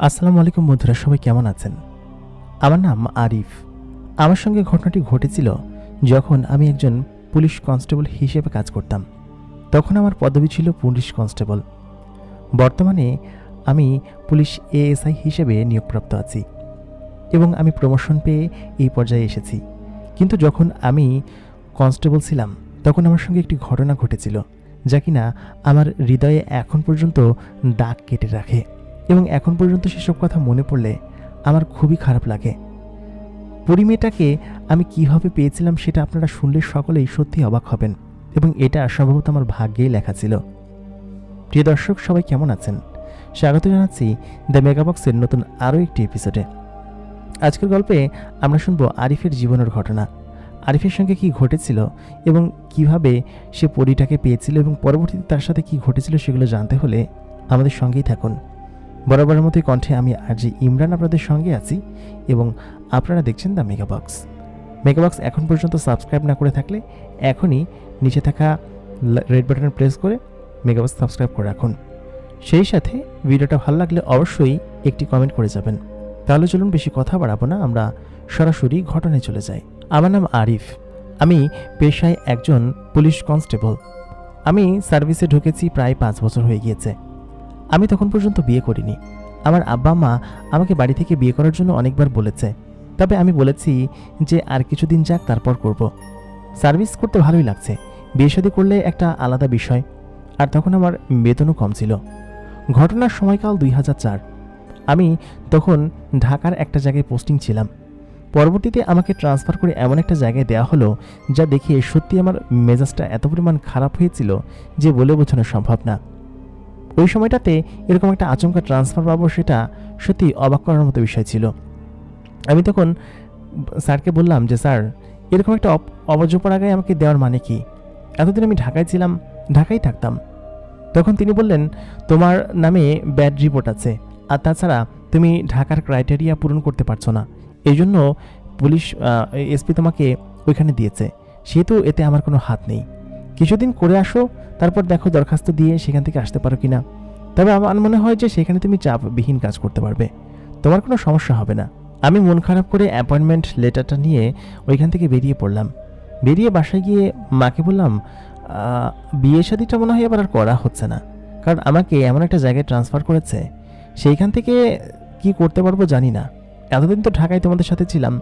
আসসালামু আলাইকুম বন্ধুরা, সবাই কেমন আছেন? আমার নাম আরিফ। আমার সঙ্গে ঘটনাটি ঘটেছিল যখন আমি একজন পুলিশ কনস্টেবল হিসেবে কাজ করতাম। তখন আমার পদবি ছিল পুলিশ কনস্টেবল। বর্তমানে আমি পুলিশ এএসআই হিসেবে নিয়োগপ্রাপ্ত আছি এবং আমি প্রমোশন পেয়ে এই পর্যায়ে এসেছি। কিন্তু যখন আমি কনস্টেবল ছিলাম তখন আমার সঙ্গে একটি ঘটনা ঘটেছিল যা কিনা আমার হৃদয়ে এখন পর্যন্ত দাগ কেটে রাখে এবং এখন পর্যন্ত সেসব কথা মনে পড়লে আমার খুবই খারাপ লাগে। পরিমেয়েটাকে আমি কিভাবে পেয়েছিলাম সেটা আপনারা শুনলে সকলেই সত্যি অবাক হবেন এবং এটা সম্ভবত আমার ভাগ্যেই লেখা ছিল। প্রিয় দর্শক, সবাই কেমন আছেন? স্বাগত জানাচ্ছি দ্য মেগাবক্সের নতুন আরও একটি এপিসোডে। আজকের গল্পে আমরা শুনব আরিফের জীবনের ঘটনা। আরিফের সঙ্গে কি ঘটেছিল এবং কিভাবে সে পরীটাকে পেয়েছিল এবং পরবর্তীতে তার সাথে কি ঘটেছিল সেগুলো জানতে হলে আমাদের সঙ্গেই থাকুন। বরাবরের মতোই কণ্ঠে আমি আরজি ইমরান আপনাদের সঙ্গে আছি এবং আপনারা দেখছেন দ্য মেগাবক্স। মেগাবক্স এখন পর্যন্ত সাবস্ক্রাইব না করে থাকলে এখনই নিচে থাকা রেড বাটন প্রেস করে মেগাবক্স সাবস্ক্রাইব করে রাখুন। সেই সাথে ভিডিওটা ভালো লাগলে অবশ্যই একটি কমেন্ট করে যাবেন। তাহলে চলুন বেশি কথা বাড়াবো না, আমরা সরাসরি ঘটনায় চলে যাই। আমার নাম আরিফ। আমি পেশায় একজন পুলিশ কনস্টেবল। আমি সার্ভিসে ঢুকেছি প্রায় 5 বছর হয়ে গিয়েছে। আমি তখন পর্যন্ত বিয়ে করিনি। আমার আব্বা মা আমাকে বাড়ি থেকে বিয়ে করার জন্য অনেকবার বলেছে, তবে আমি বলেছি যে আর কিছুদিন যাক, তারপর করব। সার্ভিস করতে ভালোই লাগছে, বিয়ে শাদী করলে একটা আলাদা বিষয়, আর তখন আমার বেতনও কম ছিল। ঘটনার সময়কাল 2004। আমি তখন ঢাকার একটা জায়গায় পোস্টিং ছিলাম। পরবর্তীতে আমাকে ট্রান্সফার করে এমন একটা জায়গায় দেওয়া হলো যা দেখে সত্যি আমার মেজাজটা এত পরিমাণ খারাপ হয়েছিল যে বলে বোঝানো সম্ভব না। ওই সময়টাতে এরকম একটা আচমকা ট্রান্সফার পাবো সেটা সত্যি অবাক করার মতো বিষয় ছিল। আমি তখন স্যারকে বললাম যে স্যার, এরকম একটা অবজপরাগায় আমাকে দেওয়ার মানে কি? এতদিন আমি ঢাকায় ছিলাম, ঢাকায় থাকতাম। তখন তিনি বললেন, তোমার নামে ব্যাড রিপোর্ট আছে, আর তাছাড়া তুমি ঢাকার ক্রাইটেরিয়া পূরণ করতে পারছো না, এই জন্য পুলিশ এসপি তোমাকে ওইখানে দিয়েছে, সেহেতু এতে আমার কোনো হাত নেই। কিছুদিন করে আসো, তারপর দেখো দরখাস্ত দিয়ে সেখান থেকে আসতে পারো কিনা। তবে আমার মনে হয় যে সেখানে তুমি চাপবিহীন কাজ করতে পারবে, তোমার কোনো সমস্যা হবে না। আমি মন খারাপ করে অ্যাপয়েন্টমেন্ট লেটারটা নিয়ে ওইখান থেকে বেরিয়ে পড়লাম। বেরিয়ে বাসায় গিয়ে মাকে বললাম, বিয়ে শাদিটা মনে হয় এবার আর করা হচ্ছে না, কারণ আমাকে এমন একটা জায়গায় ট্রান্সফার করেছে, সেইখান থেকে কি করতে পারবো জানি না। এতদিন তো ঢাকায় তোমাদের সাথে ছিলাম,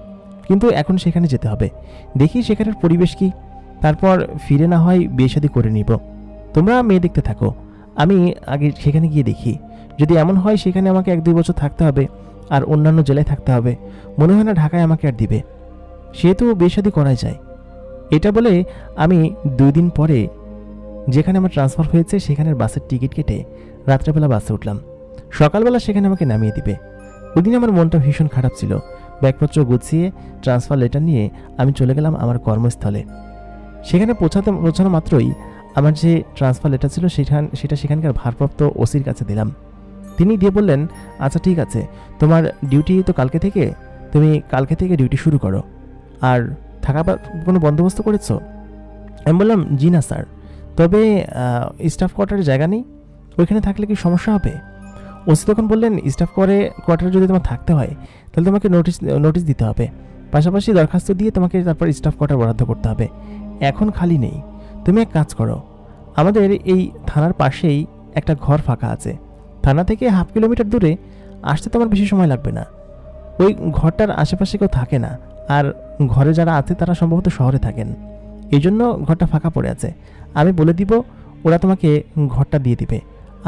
কিন্তু এখন সেখানে যেতে হবে, দেখি সেখানের পরিবেশ কি, তারপর ফিরে না হয় বিয়ে শাদী করে নিব। তোমরা মেয়ে দেখতে থাকো, আমি আগে সেখানে গিয়ে দেখি। যদি এমন হয় সেখানে আমাকে 1-2 বছর থাকতে হবে আর অন্যান্য জেলায় থাকতে হবে, মনে হয় না ঢাকায় আমাকে আর দিবে, সেহেতু বিয়ে শাদী করাই যায়। এটা বলে আমি 2 দিন পরে যেখানে আমার ট্রান্সফার হয়েছে সেখানের বাসের টিকিট কেটে রাত্রেবেলা বাসে উঠলাম। সকালবেলা সেখানে আমাকে নামিয়ে দিবে। ওই দিন আমার মনটা ভীষণ খারাপ ছিল। ব্যাগপত্র গুছিয়ে ট্রান্সফার লেটার নিয়ে আমি চলে গেলাম আমার কর্মস্থলে। সেখানে পৌঁছানো মাত্রই আমার যে ট্রান্সফার লেটার ছিল সেটা সেখানকার ভারপ্রাপ্ত ওসির কাছে দিলাম। তিনি দিয়ে বললেন, আচ্ছা ঠিক আছে, তোমার ডিউটি তো কালকে থেকে, তুমি কালকে থেকে ডিউটি শুরু করো। আর থাকার কোনো বন্দোবস্ত করেছো? আমি বললাম, জি না স্যার, তবে স্টাফ কোয়ার্টারে জায়গা নেই, ওইখানে থাকলে কি সমস্যা হবে? ওসি তখন বললেন, স্টাফ কোয়ার্টারে যদি তোমার থাকতে হয় তাহলে তোমাকে নোটিশ দিতে হবে, পাশাপাশি দরখাস্ত দিয়ে তোমাকে তারপর স্টাফ কোয়ার্টার বরাদ্দ করতে হবে। এখন খালি নেই, তুমি এক কাজ করো, আমাদের এই থানার পাশেই একটা ঘর ফাঁকা আছে, থানা থেকে 1/2 কিলোমিটার দূরে, আসতে তোমার বেশি সময় লাগবে না। ওই ঘরটার আশেপাশে কেউ থাকে না, আর ঘরে যারা আছে তারা সম্ভবত শহরে থাকেন, এই জন্য ঘরটা ফাঁকা পড়ে আছে। আমি বলে দিব, ওরা তোমাকে ঘরটা দিয়ে দিবে,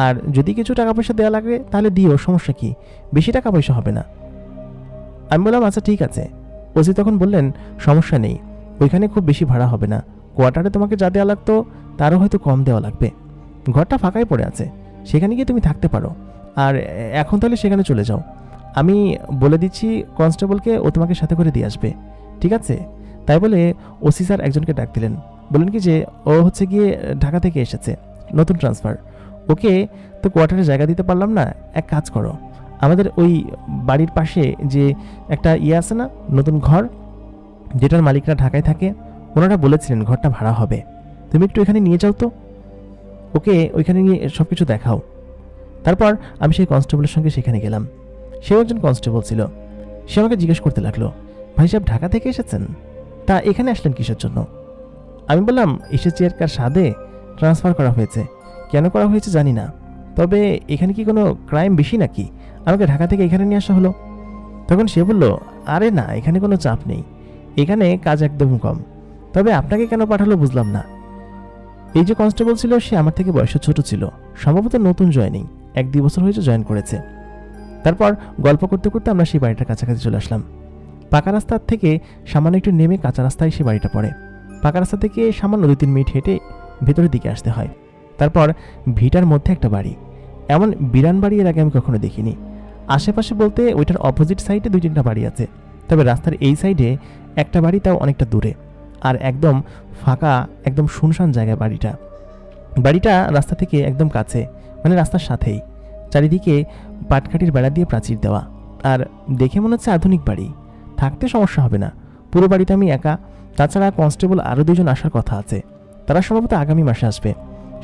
আর যদি কিছু টাকা পয়সা দেওয়া লাগে তাহলে দিও, সমস্যা কি, বেশি টাকা পয়সা হবে না। আমি বললাম, আচ্ছা ঠিক আছে। ওসি তখন বললেন, সমস্যা নেই, ওইখানে খুব বেশি ভাড়া হবে না, কোয়ার্টারে তোমাকে যা দেওয়া লাগতো তারও হয়তো কম দেওয়া লাগবে, ঘরটা ফাঁকাই পড়ে আছে, সেখানে গিয়ে তুমি থাকতে পারো। আর এখন তাহলে সেখানে চলে যাও, আমি বলে দিচ্ছি কনস্টেবলকে, ও তোমাকে সাথে করে দিয়ে আসবে, ঠিক আছে? তাই বলে ওসি স্যার একজনকে ডাক দিলেন, বললেন কি যে ও হচ্ছে গিয়ে ঢাকা থেকে এসেছে, নতুন ট্রান্সফার, ওকে তো কোয়ার্টারে জায়গা দিতে পারলাম না, এক কাজ করো, আমাদের ওই বাড়ির পাশে যে একটা আছে না, নতুন ঘর, যেটার মালিকরা ঢাকায় থাকে, ওনারা বলেছিলেন ঘরটা ভাড়া হবে, তুমি একটু এখানে নিয়ে যাও তো, ওকে ওইখানে নিয়ে সব কিছু দেখাও। তারপর আমি সেই কনস্টেবলের সঙ্গে সেখানে গেলাম। সেও একজন কনস্টেবল ছিল। সে আমাকে জিজ্ঞেস করতে লাগলো, ভাই সাহেব ঢাকা থেকে এসেছেন, তা এখানে আসলেন কিসের জন্য? আমি বললাম, এসেছি আর কার সাথে ট্রান্সফার করা হয়েছে, কেন করা হয়েছে জানি না, তবে এখানে কি কোনো ক্রাইম বেশি নাকি আমাকে ঢাকা থেকে এখানে নিয়ে আসা হলো? তখন সে বলল, আরে না, এখানে কোনো চাপ নেই, এখানে কাজ একদম কম, তবে আপনাকে কেন পাঠালো বুঝলাম না। এই যে কনস্টেবল ছিল সে আমার থেকে বয়সে ছোট ছিল, সম্ভবত নতুন জয়েনিং, 1-2 বছর হয়েছে জয়েন করেছে। তারপর গল্প করতে করতে আমরা সেই বাড়িটার কাছাকাছি চলে আসলাম। পাকা রাস্তার থেকে সামান্য একটু নেমে কাঁচা রাস্তায় সেই বাড়িটা পড়ে। পাকা রাস্তা থেকে সামান্য 2-3 মিনিট হেঁটে ভেতরের দিকে আসতে হয়। তারপর ভিটার মধ্যে একটা বাড়ি, এমন বিরান বাড়ি এর আগে আমি কখনো দেখিনি। আশেপাশে বলতে ওইটার অপোজিট সাইডে 2-3টা বাড়ি আছে, তবে রাস্তার এই সাইডে একটা বাড়ি, তাও অনেকটা দূরে, আর একদম ফাঁকা, একদম শুনশান জায়গায় বাড়িটা। বাড়িটা রাস্তা থেকে একদম কাছে, মানে রাস্তার সাথেই, চারিদিকে পাটকাঠির বেড়া দিয়ে প্রাচীর দেওয়া, আর দেখে মনে হচ্ছে আধুনিক বাড়ি, থাকতে সমস্যা হবে না। পুরো বাড়িতে আমি একা, তাছাড়া কনস্টেবল আরও 2জন আসার কথা আছে, তারা সম্ভবত আগামী মাসে আসবে,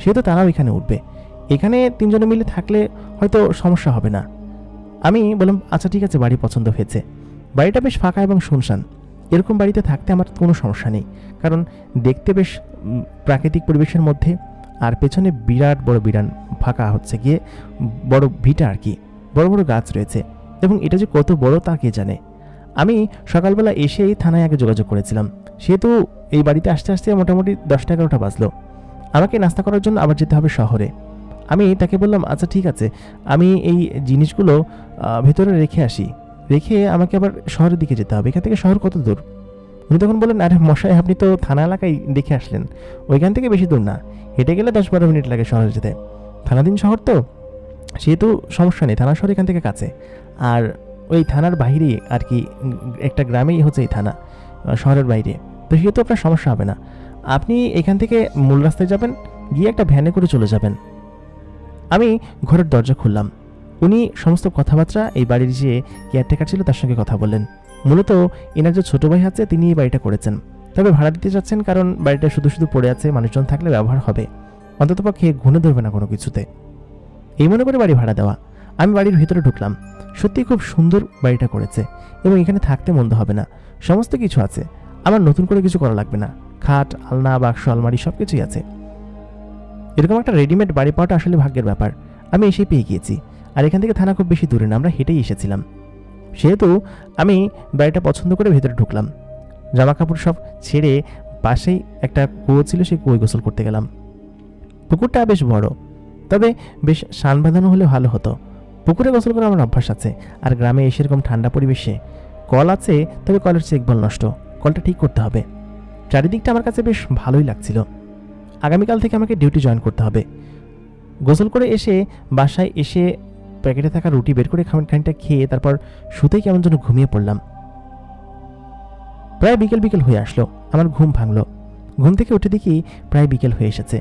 সেহেতু তারাও এখানে উঠবে। এখানে 3 জনে মিলে থাকলে হয়তো সমস্যা হবে না। আমি বললাম, আচ্ছা ঠিক আছে, বাড়ি পছন্দ হয়েছে। বাড়িটা বেশ ফাঁকা এবং শুনশান, এরকম বাড়িতে থাকতে আমার কোনো সমস্যা নেই, কারণ দেখতে বেশ প্রাকৃতিক পরিবেশের মধ্যে, আর পেছনে বিরাট বড় বিরান ফাঁকা হচ্ছে গিয়ে বড় ভিটা আর কি, বড় বড় গাছ রয়েছে, এবং এটা যে কত বড় তা কে জানে। আমি সকালবেলা এসেই থানায় আগে যোগাযোগ করেছিলাম, সেহেতু এই বাড়িতে আসতে আসতে মোটামুটি 10টা-11টা বাজলো। আমাকে নাস্তা করার জন্য আবার যেতে হবে শহরে। আমি তাকে বললাম, আচ্ছা ঠিক আছে, আমি এই জিনিসগুলো ভেতরে রেখে আসি, রেখে আমাকে আবার শহরের দিকে যেতে হবে, এখান থেকে শহর কত দূর? উনি তখন বললেন, আরে মশাই, আপনি তো থানা এলাকায় দেখে আসলেন, ওইখান থেকে বেশি দূর না, হেঁটে গেলে 10-12 মিনিট লাগে শহরে যেতে। থানাধীন শহর তো, সেহেতু সমস্যা নেই, থানা শহর এখান থেকে কাছে। আর ওই থানার বাইরে আর কি একটা গ্রামেই হচ্ছে এই থানা, শহরের বাইরে, তো সেহেতু আপনার সমস্যা হবে না। আপনি এখান থেকে মূল রাস্তায় যাবেন, গিয়ে একটা ভ্যানে করে চলে যাবেন। আমি ঘরের দরজা খুললাম। উনি সমস্ত কথাবার্তা এই বাড়ির যে কেয়ারটেকার ছিল তার সঙ্গে কথা বললেন। মূলত এনার যে ছোট ভাই আছে তিনি এই বাড়িটা করেছেন, তবে ভাড়া দিতে চাচ্ছেন, কারণ বাড়িটা শুধু শুধু পড়ে আছে, মানুষজন থাকলে ব্যবহার হবে, অন্ততপক্ষে ঘুণে ধরবে না কোনো কিছুতে, এই মনে করে বাড়ি ভাড়া দেওয়া। আমি বাড়ির ভিতরে ঢুকলাম, সত্যি খুব সুন্দর বাড়িটা করেছে, এবং এখানে থাকতে মন্দ হবে না, সমস্ত কিছু আছে, আমার নতুন করে কিছু করা লাগবে না, খাট, আলনা, বাক্স, আলমারি সব কিছুই আছে। এরকম একটা রেডিমেড বাড়ি পাওয়াটা আসলে ভাগ্যের ব্যাপার। আমি এসেই পেয়ে গিয়েছি, আর এখান থেকে থানা খুব বেশি দূরে না, আমরা হেঁটেই এসেছিলাম। সেহেতু আমি বাড়িটা পছন্দ করে ভেতরে ঢুকলাম, জামা কাপড় সব ছেড়ে পাশেই একটা কুয়ো ছিল, সেই কুয়োয় গোসল করতে গেলাম। পুকুরটা বেশ বড়, তবে বেশ শান বাঁধানো হলে ভালো হতো। পুকুরে গোসল করার আমার অভ্যাস আছে, আর গ্রামে এসে এরকম ঠান্ডা পরিবেশে কল আছে, তবে কলের চেকবল নষ্ট, কলটা ঠিক করতে হবে। চারিদিকটা আমার কাছে বেশ ভালোই লাগছিল। আগামীকাল থেকে আমাকে ডিউটি জয়েন করতে হবে। গোসল করে এসে বাসায় এসে প্যাকেটে থাকা রুটি বের করে খানিকটা খেয়ে তারপর শুতেই কেমন যেন ঘুমিয়ে পড়লাম। প্রায় বিকেল বিকেল হয়ে আসলো, আমার ঘুম ভাঙলো। ঘুম থেকে উঠে দেখি প্রায় বিকেল হয়ে এসেছে।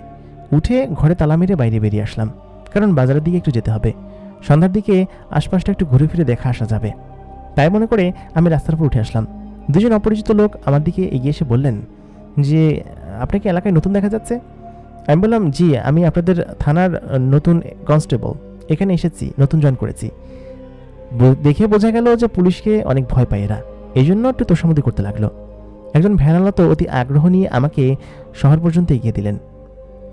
উঠে ঘরে তালা মেরে বাইরে বেরিয়ে আসলাম, কারণ বাজারের দিকে একটু যেতে হবে, সন্ধ্যার দিকে আশপাশটা একটু ঘুরে ফিরে দেখা আসা যাবে। তাই মনে করে আমি রাস্তার উপর উঠে আসলাম। 2জন অপরিচিত লোক আমার দিকে এগিয়ে এসে বললেন যে, আপনাকে এলাকায় নতুন দেখা যাচ্ছে। আমি বললাম, জি, আমি আপনাদের থানার নতুন কনস্টেবল, এখানে এসেছি, নতুন জয়েন করেছি। দেখে বোঝা গেল যে পুলিশকে অনেক ভয় পায় এরা, এই জন্য একটু তোষামোদি করতে লাগলো। একজন ভ্যানওয়ালা তো অতি আগ্রহ নিয়ে আমাকে শহর পর্যন্ত এগিয়ে দিলেন,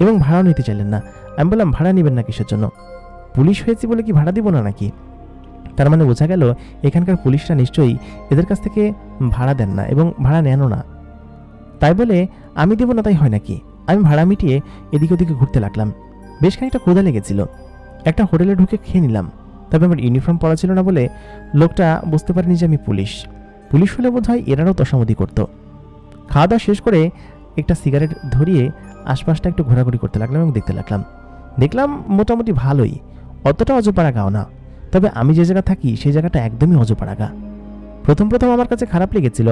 এবং ভাড়াও নিতে চাইলেন না। আমি বললাম, ভাড়া নেবেন না কিসের জন্য? পুলিশ হয়েছি বলে কি ভাড়া দিব না নাকি? তার মানে বোঝা গেল এখানকার পুলিশরা নিশ্চয়ই এদের কাছ থেকে ভাড়া দেন না এবং ভাড়া নেনও না। তাই বলে আমি দেব না তাই হয় নাকি? আমি ভাড়া মিটিয়ে এদিক ওদিকে ঘুরতে লাগলাম। বেশ খানিকটা ক্ষুধা লেগেছিল, একটা হোটেলে ঢুকে খেয়ে নিলাম। তবে আমার ইউনিফর্ম পরা ছিল না বলে লোকটা বুঝতে পারেনি যে আমি পুলিশ। পুলিশ হলে বোধ হয় এরাও তোষামোদি করত। খাওয়া দাওয়া শেষ করে একটা সিগারেট ধরিয়ে আশপাশটা একটু ঘোরাঘুরি করতে লাগলাম এবং দেখতে লাগলাম। দেখলাম মোটামুটি ভালোই, অতটা অজপাড়া গাও না, তবে আমি যে জায়গা থাকি সেই জায়গাটা একদমই অজপাড়া গা। প্রথম আমার কাছে খারাপ লেগেছিল,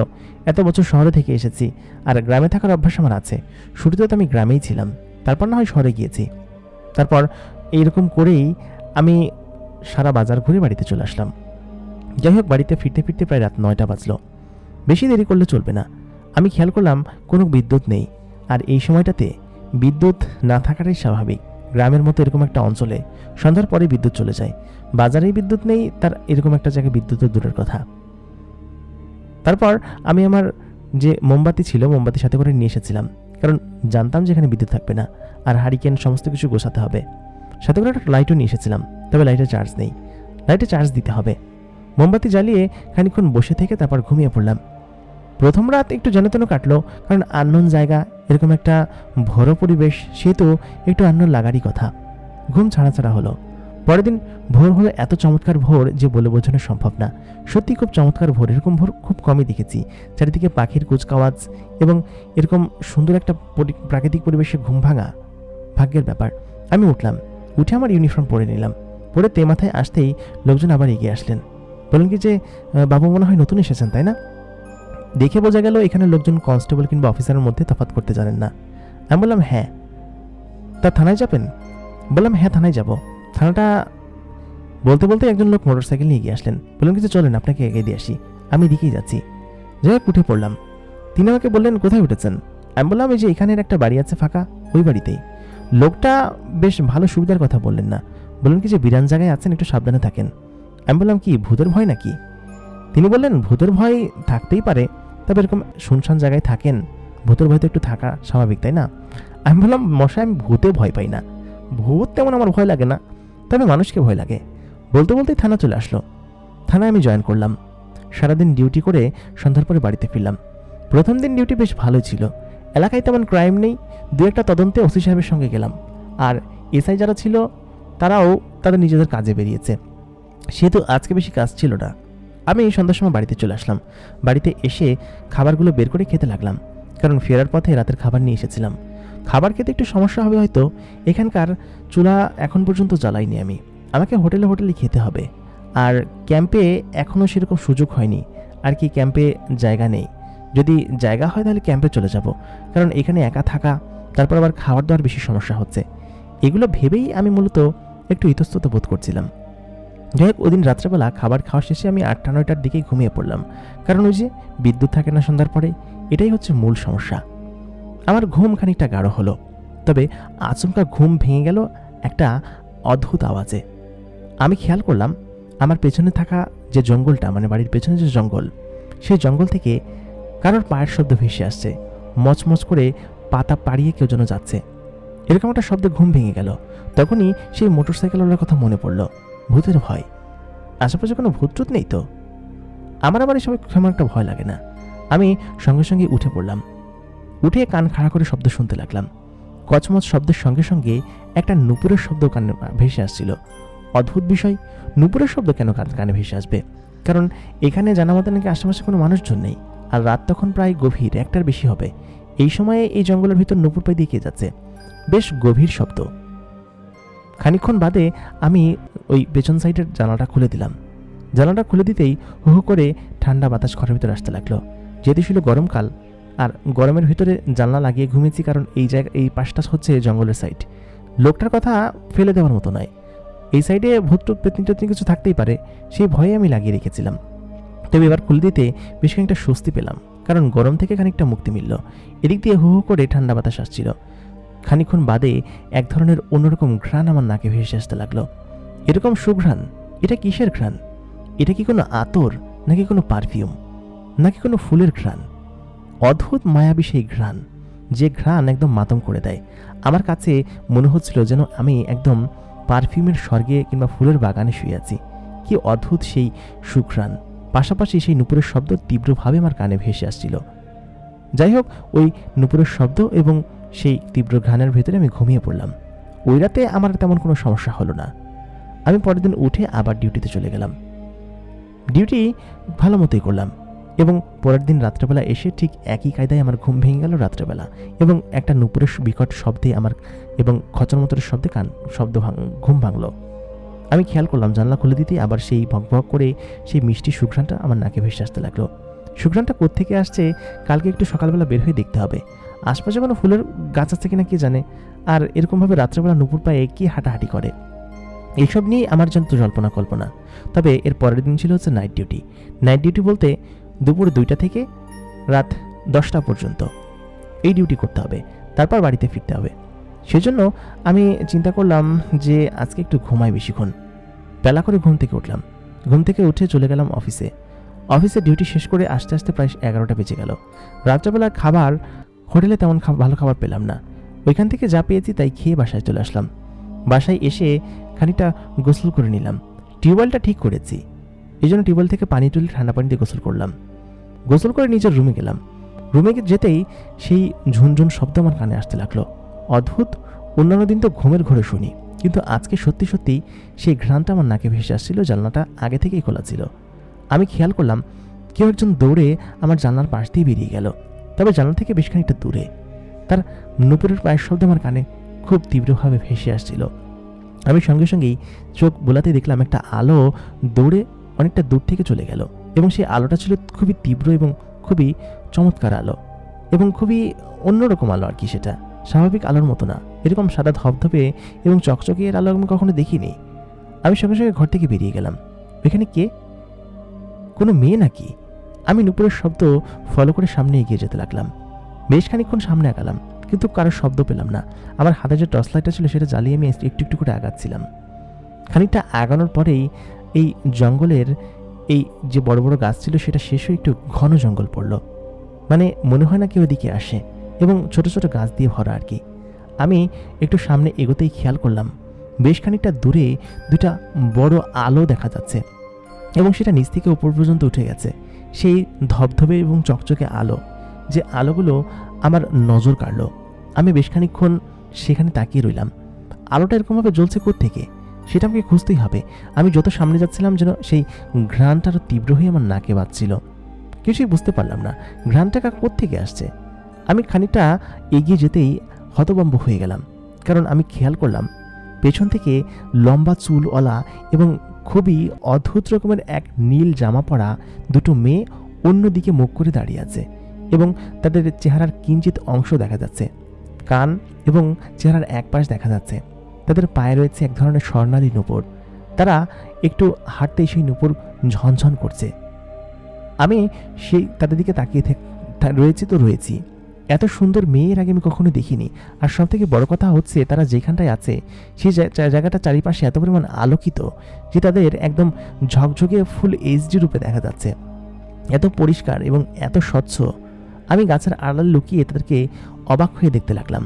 এত বছর শহরে থেকে এসেছি, আর গ্রামে থাকার অভ্যাস আমার আছে। শুরুতে তো আমি গ্রামেই ছিলাম, তারপর না হয় শহরে গিয়েছি। তারপর এইরকম করেই আমি সারা বাজার ঘুরে বাড়িতে চলে আসলাম। যাই হোক, বাড়িতে ফিরতে ফিরতে প্রায় রাত 9টা বাজলো। বেশি দেরি করলে চলবে না। আমি খেয়াল করলাম কোনো বিদ্যুৎ নেই, আর এই সময়টাতে বিদ্যুৎ না থাকাটাই স্বাভাবিক, গ্রামের মতো এরকম একটা অঞ্চলে সন্ধ্যার পরে বিদ্যুৎ চলে যায়, বাজারেই বিদ্যুৎ নেই, তার এরকম একটা জায়গায় বিদ্যুতের দূরের কথা। তারপর আমি আমার যে মোমবাতি ছিল মোমবাতির সাথে করে নিয়ে এসেছিলাম, কারণ জানতাম যে এখানে বিদ্যুৎ থাকবে না, আর হারিকেন সমস্ত কিছু গোছাতে হবে। সাথে করে একটা লাইটও নিয়ে এসেছিলাম, তবে লাইটে চার্জ নেই, লাইটে চার্জ দিতে হবে। মোমবাতি জ্বালিয়ে খানিকক্ষণ বসে থেকে তারপর ঘুমিয়ে পড়লাম। প্রথম রাত একটু যেন কাটলো, কারণ আননোন জায়গা, এরকম একটা ভোরো পরিবেশ, সেহেতু একটু আননোন লাগারই কথা। ঘুম ছাড়া হলো। পরের দিন ভোর হলো এত চমৎকার ভোর যে বলে বোঝানো সম্ভব না। সত্যি খুব চমৎকার ভোর, এরকম ভোর খুব কমই দেখেছি। চারিদিকে পাখির কুচকাওয়াজ এবং এরকম সুন্দর একটা প্রাকৃতিক পরিবেশে ঘুম ভাঙা ভাগ্যের ব্যাপার। আমি উঠলাম, উঠে আমার ইউনিফর্ম পরে নিলাম। পরে মাথায় আসতেই লোকজন আবার এগিয়ে আসলেন, বললেন কি যে বাবু মনে হয় নতুন এসেছেন, তাই না? দেখে বোঝা গেল এখানে লোকজন কনস্টেবল কিংবা অফিসারের মধ্যে তফাৎ করতে জানেন না। আমি বললাম হ্যাঁ। তা থানায় যাবেন? বললাম হ্যাঁ, থানায় যাব। থানাটা বলতে বলতে একজন লোক মোটরসাইকেল নিয়ে এগিয়ে আসলেন, বললেন কিছু চলেন আপনাকে এগিয়ে দিয়ে আসি। আমি দিকেই যাচ্ছি, যাই হোক উঠে পড়লাম। তিনি আমাকে বললেন কোথায় উঠেছেন? আমি বললাম এই যে এখানের একটা বাড়ি আছে ফাঁকা, ওই বাড়িতেই। লোকটা বেশ ভালো সুবিধার কথা বললেন না, বললেন কি যে বিরান জায়গায় আছেন, একটু সাবধানে থাকেন। আমি বললাম কি ভূতের ভয় নাকি? তিনি বললেন ভূতের ভয় থাকতেই পারে, তবে এরকম শুনশান জায়গায় থাকেন, ভূতের ভয় তো একটু থাকা স্বাভাবিক, তাই না? আমি বললাম মশাই আমি ভূতে ভয় পাই না, ভূত তেমন আমার ভয় লাগে না, তবে মানুষকে ভয় লাগে। বলতে বলতেই থানা চলে আসলো। থানায় আমি জয়েন করলাম। সারাদিন ডিউটি করে সন্ধ্যার পরে বাড়িতে ফিরলাম। প্রথম দিন ডিউটি বেশ ভালোই ছিল, এলাকায় তেমন ক্রাইম নেই। দু একটা তদন্তে ওসি সাহেবের সঙ্গে গেলাম, আর এসআই যারা ছিল তারাও তাদের নিজেদের কাজে বেরিয়েছে, সেহেতু আজকে বেশি কাজ ছিল না। আমি সন্ধ্যার সময় বাড়িতে চলে আসলাম। বাড়িতে এসে খাবারগুলো বের করে খেতে লাগলাম, কারণ ফেরার পথে রাতের খাবার নিয়ে এসেছিলাম। খাবার খেতে একটু সমস্যা হবে হয়তো, এখানকার চুলা এখন পর্যন্ত জ্বালাইনি আমি, আমাকে হোটেলে খেতে হবে। আর ক্যাম্পে এখনও সেরকম সুযোগ হয়নি, আর কি ক্যাম্পে জায়গা নেই। যদি জায়গা হয় তাহলে ক্যাম্পে চলে যাব, কারণ এখানে একা থাকা, তারপর আবার খাবার দাওয়ার বেশি সমস্যা হচ্ছে। এগুলো ভেবেই আমি মূলত একটু ইতস্তত বোধ করছিলাম। যাই হোক ওদিন রাত্রেবেলা খাবার খাওয়া শেষে আমি 8টা-9টার দিকেই ঘুমিয়ে পড়লাম, কারণ ওই যে বিদ্যুৎ থাকে না সন্ধ্যার পরে, এটাই হচ্ছে মূল সমস্যা। আমার ঘুম খানিকটা গাঢ় হলো, তবে আচমকা ঘুম ভেঙে গেল একটা অদ্ভুত আওয়াজে। আমি খেয়াল করলাম আমার পেছনে থাকা যে জঙ্গলটা, মানে বাড়ির পেছনে যে জঙ্গল, সেই জঙ্গল থেকে কারোর পায়ের শব্দ ভেসে আসছে, মচমচ করে পাতা পাড়িয়ে কেউ যেন যাচ্ছে, এরকম একটা শব্দে ঘুম ভেঙে গেল। তখনই সেই মোটরসাইকেলওয়ালার কথা মনে পড়ল, ভূতের ভয়। আশেপাশে কোনো ভূত নেই তো? আমার আবার এসব তেমন একটা ভয় লাগে না। আমি সঙ্গে সঙ্গে উঠে পড়লাম, উঠে কান খাড়া করে শব্দ শুনতে লাগলাম। কচমচ শব্দের সঙ্গে সঙ্গে একটা নুপুরের শব্দ কানে ভেসে আসছিল। অদ্ভুত বিষয়, নুপুরের শব্দ কেন কানে ভেসে আসবে? কারণ এখানে জানা মতো নাকি আশেপাশে কোনো মানুষজন নেই, আর রাত তখন প্রায় গভীর, 1টার বেশি হবে। এই সময়ে এই জঙ্গলের ভিতর নুপুর পাই দিয়ে কে যাচ্ছে? বেশ গভীর শব্দ। খানিকক্ষণ বাদে আমি ওই পেছন সাইডের জানালাটা খুলে দিলাম। জানালাটা খুলে দিতেই হু হু করে ঠান্ডা বাতাস ঘরের ভিতরে আসতে লাগলো। যেহেতু ছিল গরমকাল, আর গরমের ভিতরে জানলা লাগিয়ে ঘুমিয়েছি, কারণ এই পাশটা হচ্ছে জঙ্গলের সাইড। লোকটার কথা ফেলে দেওয়ার মতো নয়, এই সাইডে ভূত পেতনি কিছু থাকতেই পারে, সেই ভয়ে আমি লাগিয়ে রেখেছিলাম। তবে এবার খুলে দিতে বেশ খানিকটা স্বস্তি পেলাম, কারণ গরম থেকে খানিকটা মুক্তি মিলল। এদিক দিয়ে হু হু করে ঠান্ডা বাতাস আসছিল। খানিকক্ষণ বাদে এক ধরনের অন্যরকম ঘ্রাণ আমার নাকে ভেসে আসতে লাগলো। এরকম সুঘ্রাণ, এটা কিসের ঘ্রাণ? এটা কি কোনো আতর, নাকি কোনো পারফিউম, নাকি কোনো ফুলের ঘ্রাণ? অদ্ভুত মায়াবী সেই ঘ্রাণ, যে ঘ্রাণ একদম মাতম করে দেয়। আমার কাছে মনে হচ্ছিল যেন আমি একদম পারফিউমের স্বর্গে কিংবা ফুলের বাগানে শুয়ে আছি। কি অদ্ভুত সেই সুঘ্রাণ, পাশাপাশি সেই নুপুরের শব্দ তীব্রভাবে আমার কানে ভেসে আসছিল। যাই হোক, ওই নুপুরের শব্দ এবং সেই তীব্র ঘ্রাণের ভেতরে আমি ঘুমিয়ে পড়লাম। ওই রাতে আমার তেমন কোনো সমস্যা হলো না। আমি পরের দিন উঠে আবার ডিউটিতে চলে গেলাম। ডিউটি ভালো মতোই করলাম, এবং পরের দিন রাত্রেবেলা এসে ঠিক একই কায়দায় আমার ঘুম ভেঙে গেল রাত্রেবেলা, এবং একটা নুপুরের বিকট শব্দে আমার এবং খচর মতরের শব্দে ঘুম ভাঙল। আমি খেয়াল করলাম জানলা খুলে দিতেই আবার সেই ভকভক করে সেই মিষ্টি সুঘ্রাণটা আমার নাকে ভেসে আসতে লাগলো। সুঘ্রাণটা কোত্থেকে আসছে কালকে একটু সকালবেলা বের হয়ে দেখতে হবে। আশপাশে কোনো ফুলের গাছ আছে কিনা কে জানে, আর এরকমভাবে রাত্রেবেলা নুপুর পায়ে কি হাঁটাহাঁটি করে, এইসব নিয়েই আমার জন্য জল্পনা কল্পনা। তবে এর পরের দিন ছিল হচ্ছে নাইট ডিউটি। নাইট ডিউটি বলতে দুপুর 2টা থেকে রাত 10টা পর্যন্ত এই ডিউটি করতে হবে, তারপর বাড়িতে ফিরতে হবে। সেজন্য আমি চিন্তা করলাম যে আজকে একটু ঘুমাই বেশিক্ষণ। বেলা করে ঘুম থেকে উঠলাম। ঘুম থেকে উঠে চলে গেলাম অফিসে। অফিসে ডিউটি শেষ করে আসতে আসতে প্রায় 11টা বেজে গেল। রাত্রেবেলার খাবার হোটেলে তেমন ভালো খাবার পেলাম না। ওইখান থেকে যা পেয়েছি তাই খেয়ে বাসায় চলে আসলাম। বাসায় এসে খানিকটা গোসল করে নিলাম। টিউবওয়েলটা ঠিক করেছি, এই জন্য টিউবওয়েল থেকে পানি তুলে ঠান্ডা পানি দিয়ে গোসল করলাম। গোসল করে নিজের রুমে গেলাম। রুমে যেতেই সেই ঝুনঝুন শব্দ আমার কানে আসতে লাগলো। অদ্ভুত, অন্যান্য দিন তো ঘুমের ঘরে শুনি, কিন্তু আজকে সত্যি সত্যি সেই ঘ্রাণটা আমার নাকে ভেসে আসছিল। জানলাটা আগে থেকেই খোলা ছিল। আমি খেয়াল করলাম কেউ একজন দৌড়ে আমার জানলার পাশ দিয়ে বেরিয়ে গেল, তবে জানলা থেকে বেশ খানিকটা দূরে। তার নুপুরের পায়ের শব্দ আমার কানে খুব তীব্রভাবে ভেসে আসছিল। আমি সঙ্গে সঙ্গেই চোখ বোলাতে দেখলাম একটা আলো দৌড়ে অনেকটা দূর থেকে চলে গেল, এবং সেই আলোটা ছিল খুবই তীব্র এবং খুবই চমৎকার আলো, এবং খুবই অন্যরকম আলো আর কি। সেটা স্বাভাবিক আলোর মতো না, এরকম সাদা ধপধপে এবং চকচকে এর আলো আমি কখনো দেখিনি। আমি সঙ্গে সঙ্গে ঘর থেকে বেরিয়ে গেলাম। এখানে কে? কোনো মেয়ে নাকি? আমি নুপুরের শব্দ ফলো করে সামনে এগিয়ে যেতে লাগলাম। বেশ খানিকক্ষণ সামনে আগালাম, কিন্তু কারোর শব্দ পেলাম না। আমার হাতে যে টর্চ লাইটটা ছিল সেটা জ্বালিয়ে আমি একটু একটু করে আগাচ্ছিলাম। খানিকটা আগানোর পরেই এই জঙ্গলের এই যে বড় বড় গাছ ছিল সেটা শেষ হয়ে একটু ঘন জঙ্গল পড়ল। মানে মনে হয় না কেউ এদিকে আসে, এবং ছোট ছোট গাছ দিয়ে ভরা আর কি। আমি একটু সামনে এগোতেই খেয়াল করলাম বেশ খানিকটা দূরে দুটা বড় আলো দেখা যাচ্ছে, এবং সেটা নিচ থেকে উপর পর্যন্ত উঠে গেছে। সেই ধবধবে এবং চকচকে আলো, যে আলোগুলো আমার নজর কাড়ল। আমি বেশ খানিকক্ষণ সেখানে তাকিয়ে রইলাম। আলোটা এরকমভাবে জ্বলছে কোত্থেকে সেটা আমাকে খুঁজতেই হবে। আমি যত সামনে যাচ্ছিলাম যেন সেই ঘ্রাণটা আরও তীব্র হয়ে আমার নাকে বাজছিল। কিছুই বুঝতে পারলাম না ঘ্রাণটা কোত্থেকে আসছে। আমি খানিকটা এগিয়ে যেতেই হতভম্ব হয়ে গেলাম, কারণ আমি খেয়াল করলাম পেছন থেকে লম্বা চুলওয়ালা এবং খুবই অদ্ভুত রকমের এক নীল জামা পরা দুটো মেয়ে অন্যদিকে মুখ করে দাঁড়িয়ে আছে, এবং তাদের চেহারার কিঞ্চিত অংশ দেখা যাচ্ছে। কান এবং চেহারার এক পাশ দেখা যাচ্ছে। তাদের পায়ে রয়েছে এক ধরনের স্বর্ণালী নূপুর। তারা একটু হাঁটতেই সেই নূপুর ঝনঝন করছে। আমি সেই তাদের দিকে তাকিয়ে রয়েছি। এত সুন্দর মেয়ের আগে আমি কখনো দেখিনি। আর সব থেকে বড় কথা হচ্ছে তারা যেখানটায় আছে সেই জায়গাটা চারিপাশে এত পরিমাণ আলোকিত যে তাদের একদম ঝকঝকে ফুল এইচডি রূপে দেখা যাচ্ছে। এত পরিষ্কার এবং এত স্বচ্ছ। আমি গাছের আড়াল লুকিয়ে তাদেরকে অবাক হয়ে দেখতে লাগলাম।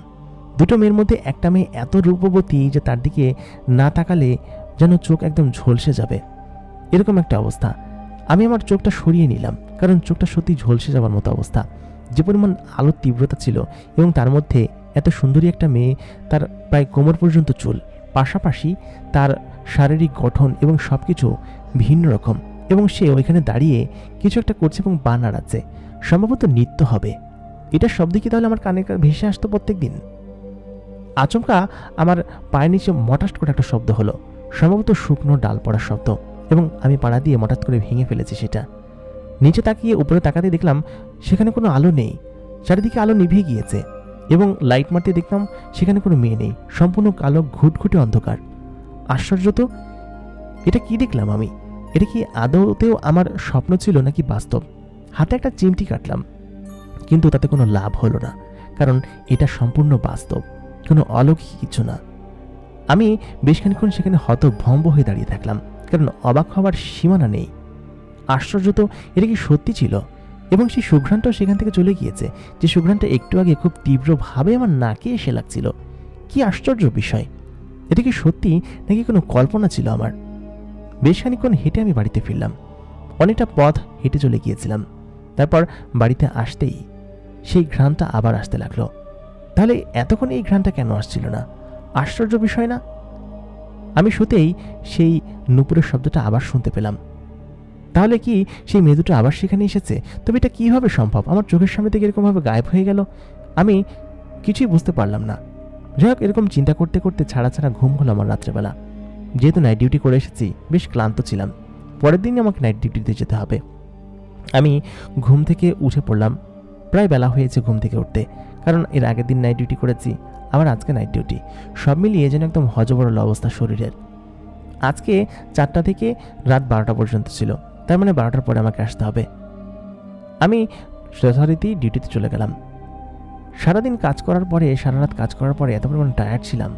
দুটো মেয়ের মধ্যে একটা মেয়ে এত রূপবতী যে তার দিকে না তাকালে যেন চোখ একদম ঝলসে যাবে, এরকম একটা অবস্থা। আমি আমার চোখটা সরিয়ে নিলাম, কারণ চোখটা সত্যি ঝলসে যাওয়ার মতো অবস্থা। যে পরিমাণ আলোর তীব্রতা ছিল, এবং তার মধ্যে এত সুন্দরী একটা মেয়ে, তার প্রায় কোমর পর্যন্ত চুল, পাশাপাশি তার শারীরিক গঠন এবং সব কিছু ভিন্ন রকম, এবং সে ওইখানে দাঁড়িয়ে কিছু একটা করছে এবং পা নাড়াচ্ছে। সম্ভবত নৃত্য হবে। এটার শব্দ কি তাহলে আমার কানে ভেসে আসতো প্রত্যেক দিন? আচমকা আমার পায়ের নিচে মটাস করে একটা শব্দ হলো, সম্ভবত শুকনো ডাল পড়ার শব্দ, এবং আমি পাড়া দিয়ে মটাস করে ভেঙে ফেলেছি সেটা। নিচে তাকিয়ে উপরে তাকাতে দেখলাম সেখানে কোনো আলো নেই। চারিদিকে আলো নিভে গিয়েছে, এবং লাইট মারতে দেখলাম সেখানে কোনো মেয়ে নেই। সম্পূর্ণ কালো ঘুটঘুটে অন্ধকার। আশ্চর্য তো, এটা কি দেখলাম আমি? এটা কি আদৌতেও আমার স্বপ্ন ছিল নাকি বাস্তব? হাতে একটা চিমটি কাটলাম, কিন্তু তাতে কোনো লাভ হলো না, কারণ এটা সম্পূর্ণ বাস্তব, কোনো অলৌকিক কিছু না। আমি বেশ খানিকক্ষণ সেখানে হতভম্ব হয়ে দাঁড়িয়ে থাকলাম, কারণ অবাক হওয়ার সীমানা নেই। আশ্চর্য তো, এটা কি সত্যি ছিল? এবং সেই সুঘ্রাণটাও সেখান থেকে চলে গিয়েছে, যে সুঘ্রাণটা একটু আগে খুব তীব্রভাবে আমার নাকে এসে লাগছিল। কি আশ্চর্য বিষয়! এটা কি সত্যি নাকি কোনো কল্পনা ছিল আমার? বেশ খানিকক্ষণ হেঁটে আমি বাড়িতে ফিরলাম। অনেকটা পথ হেঁটে চলে গিয়েছিলাম। তারপর বাড়িতে আসতেই সেই ঘ্রাণটা আবার আসতে লাগলো। তাহলে এতক্ষণ এই ঘ্রাণটা কেন আসছিল না? আশ্চর্য বিষয় না? আমি শুতেই সেই নুপুরের শব্দটা আবার শুনতে পেলাম। তাহলে কি সেই মেয়ে দুটো আবার সেখানে এসেছে? তবে এটা কিভাবে সম্ভব? আমার চোখের সামনে থেকে এরকমভাবে গায়েব হয়ে গেল। আমি কিছুই বুঝতে পারলাম না। যাই হোক, এরকম চিন্তা করতে করতে ছাড়া ঘুম হলো আমার রাত্রেবেলা। যেহেতু নাইট ডিউটি করে এসেছি, বেশ ক্লান্ত ছিলাম। পরের দিনই আমাকে নাইট ডিউটিতে যেতে হবে। আমি ঘুম থেকে উঠে পড়লাম। প্রায় বেলা হয়েছে ঘুম থেকে উঠতে, কারণ এর আগের দিন নাইট ডিউটি করেছি, আবার আজকে নাইট ডিউটি। সব মিলিয়ে যেন একদম হজবরল অবস্থা শরীরের। আজকে 4টা থেকে রাত 12টা পর্যন্ত ছিল, তার মানে 12টার পরে আমাকে আসতে হবে। আমি যথারীতি ডিউটিতে চলে গেলাম। সারাদিন কাজ করার পরে, সারা রাত কাজ করার পরে এত পরিমাণ টায়ার্ড ছিলাম,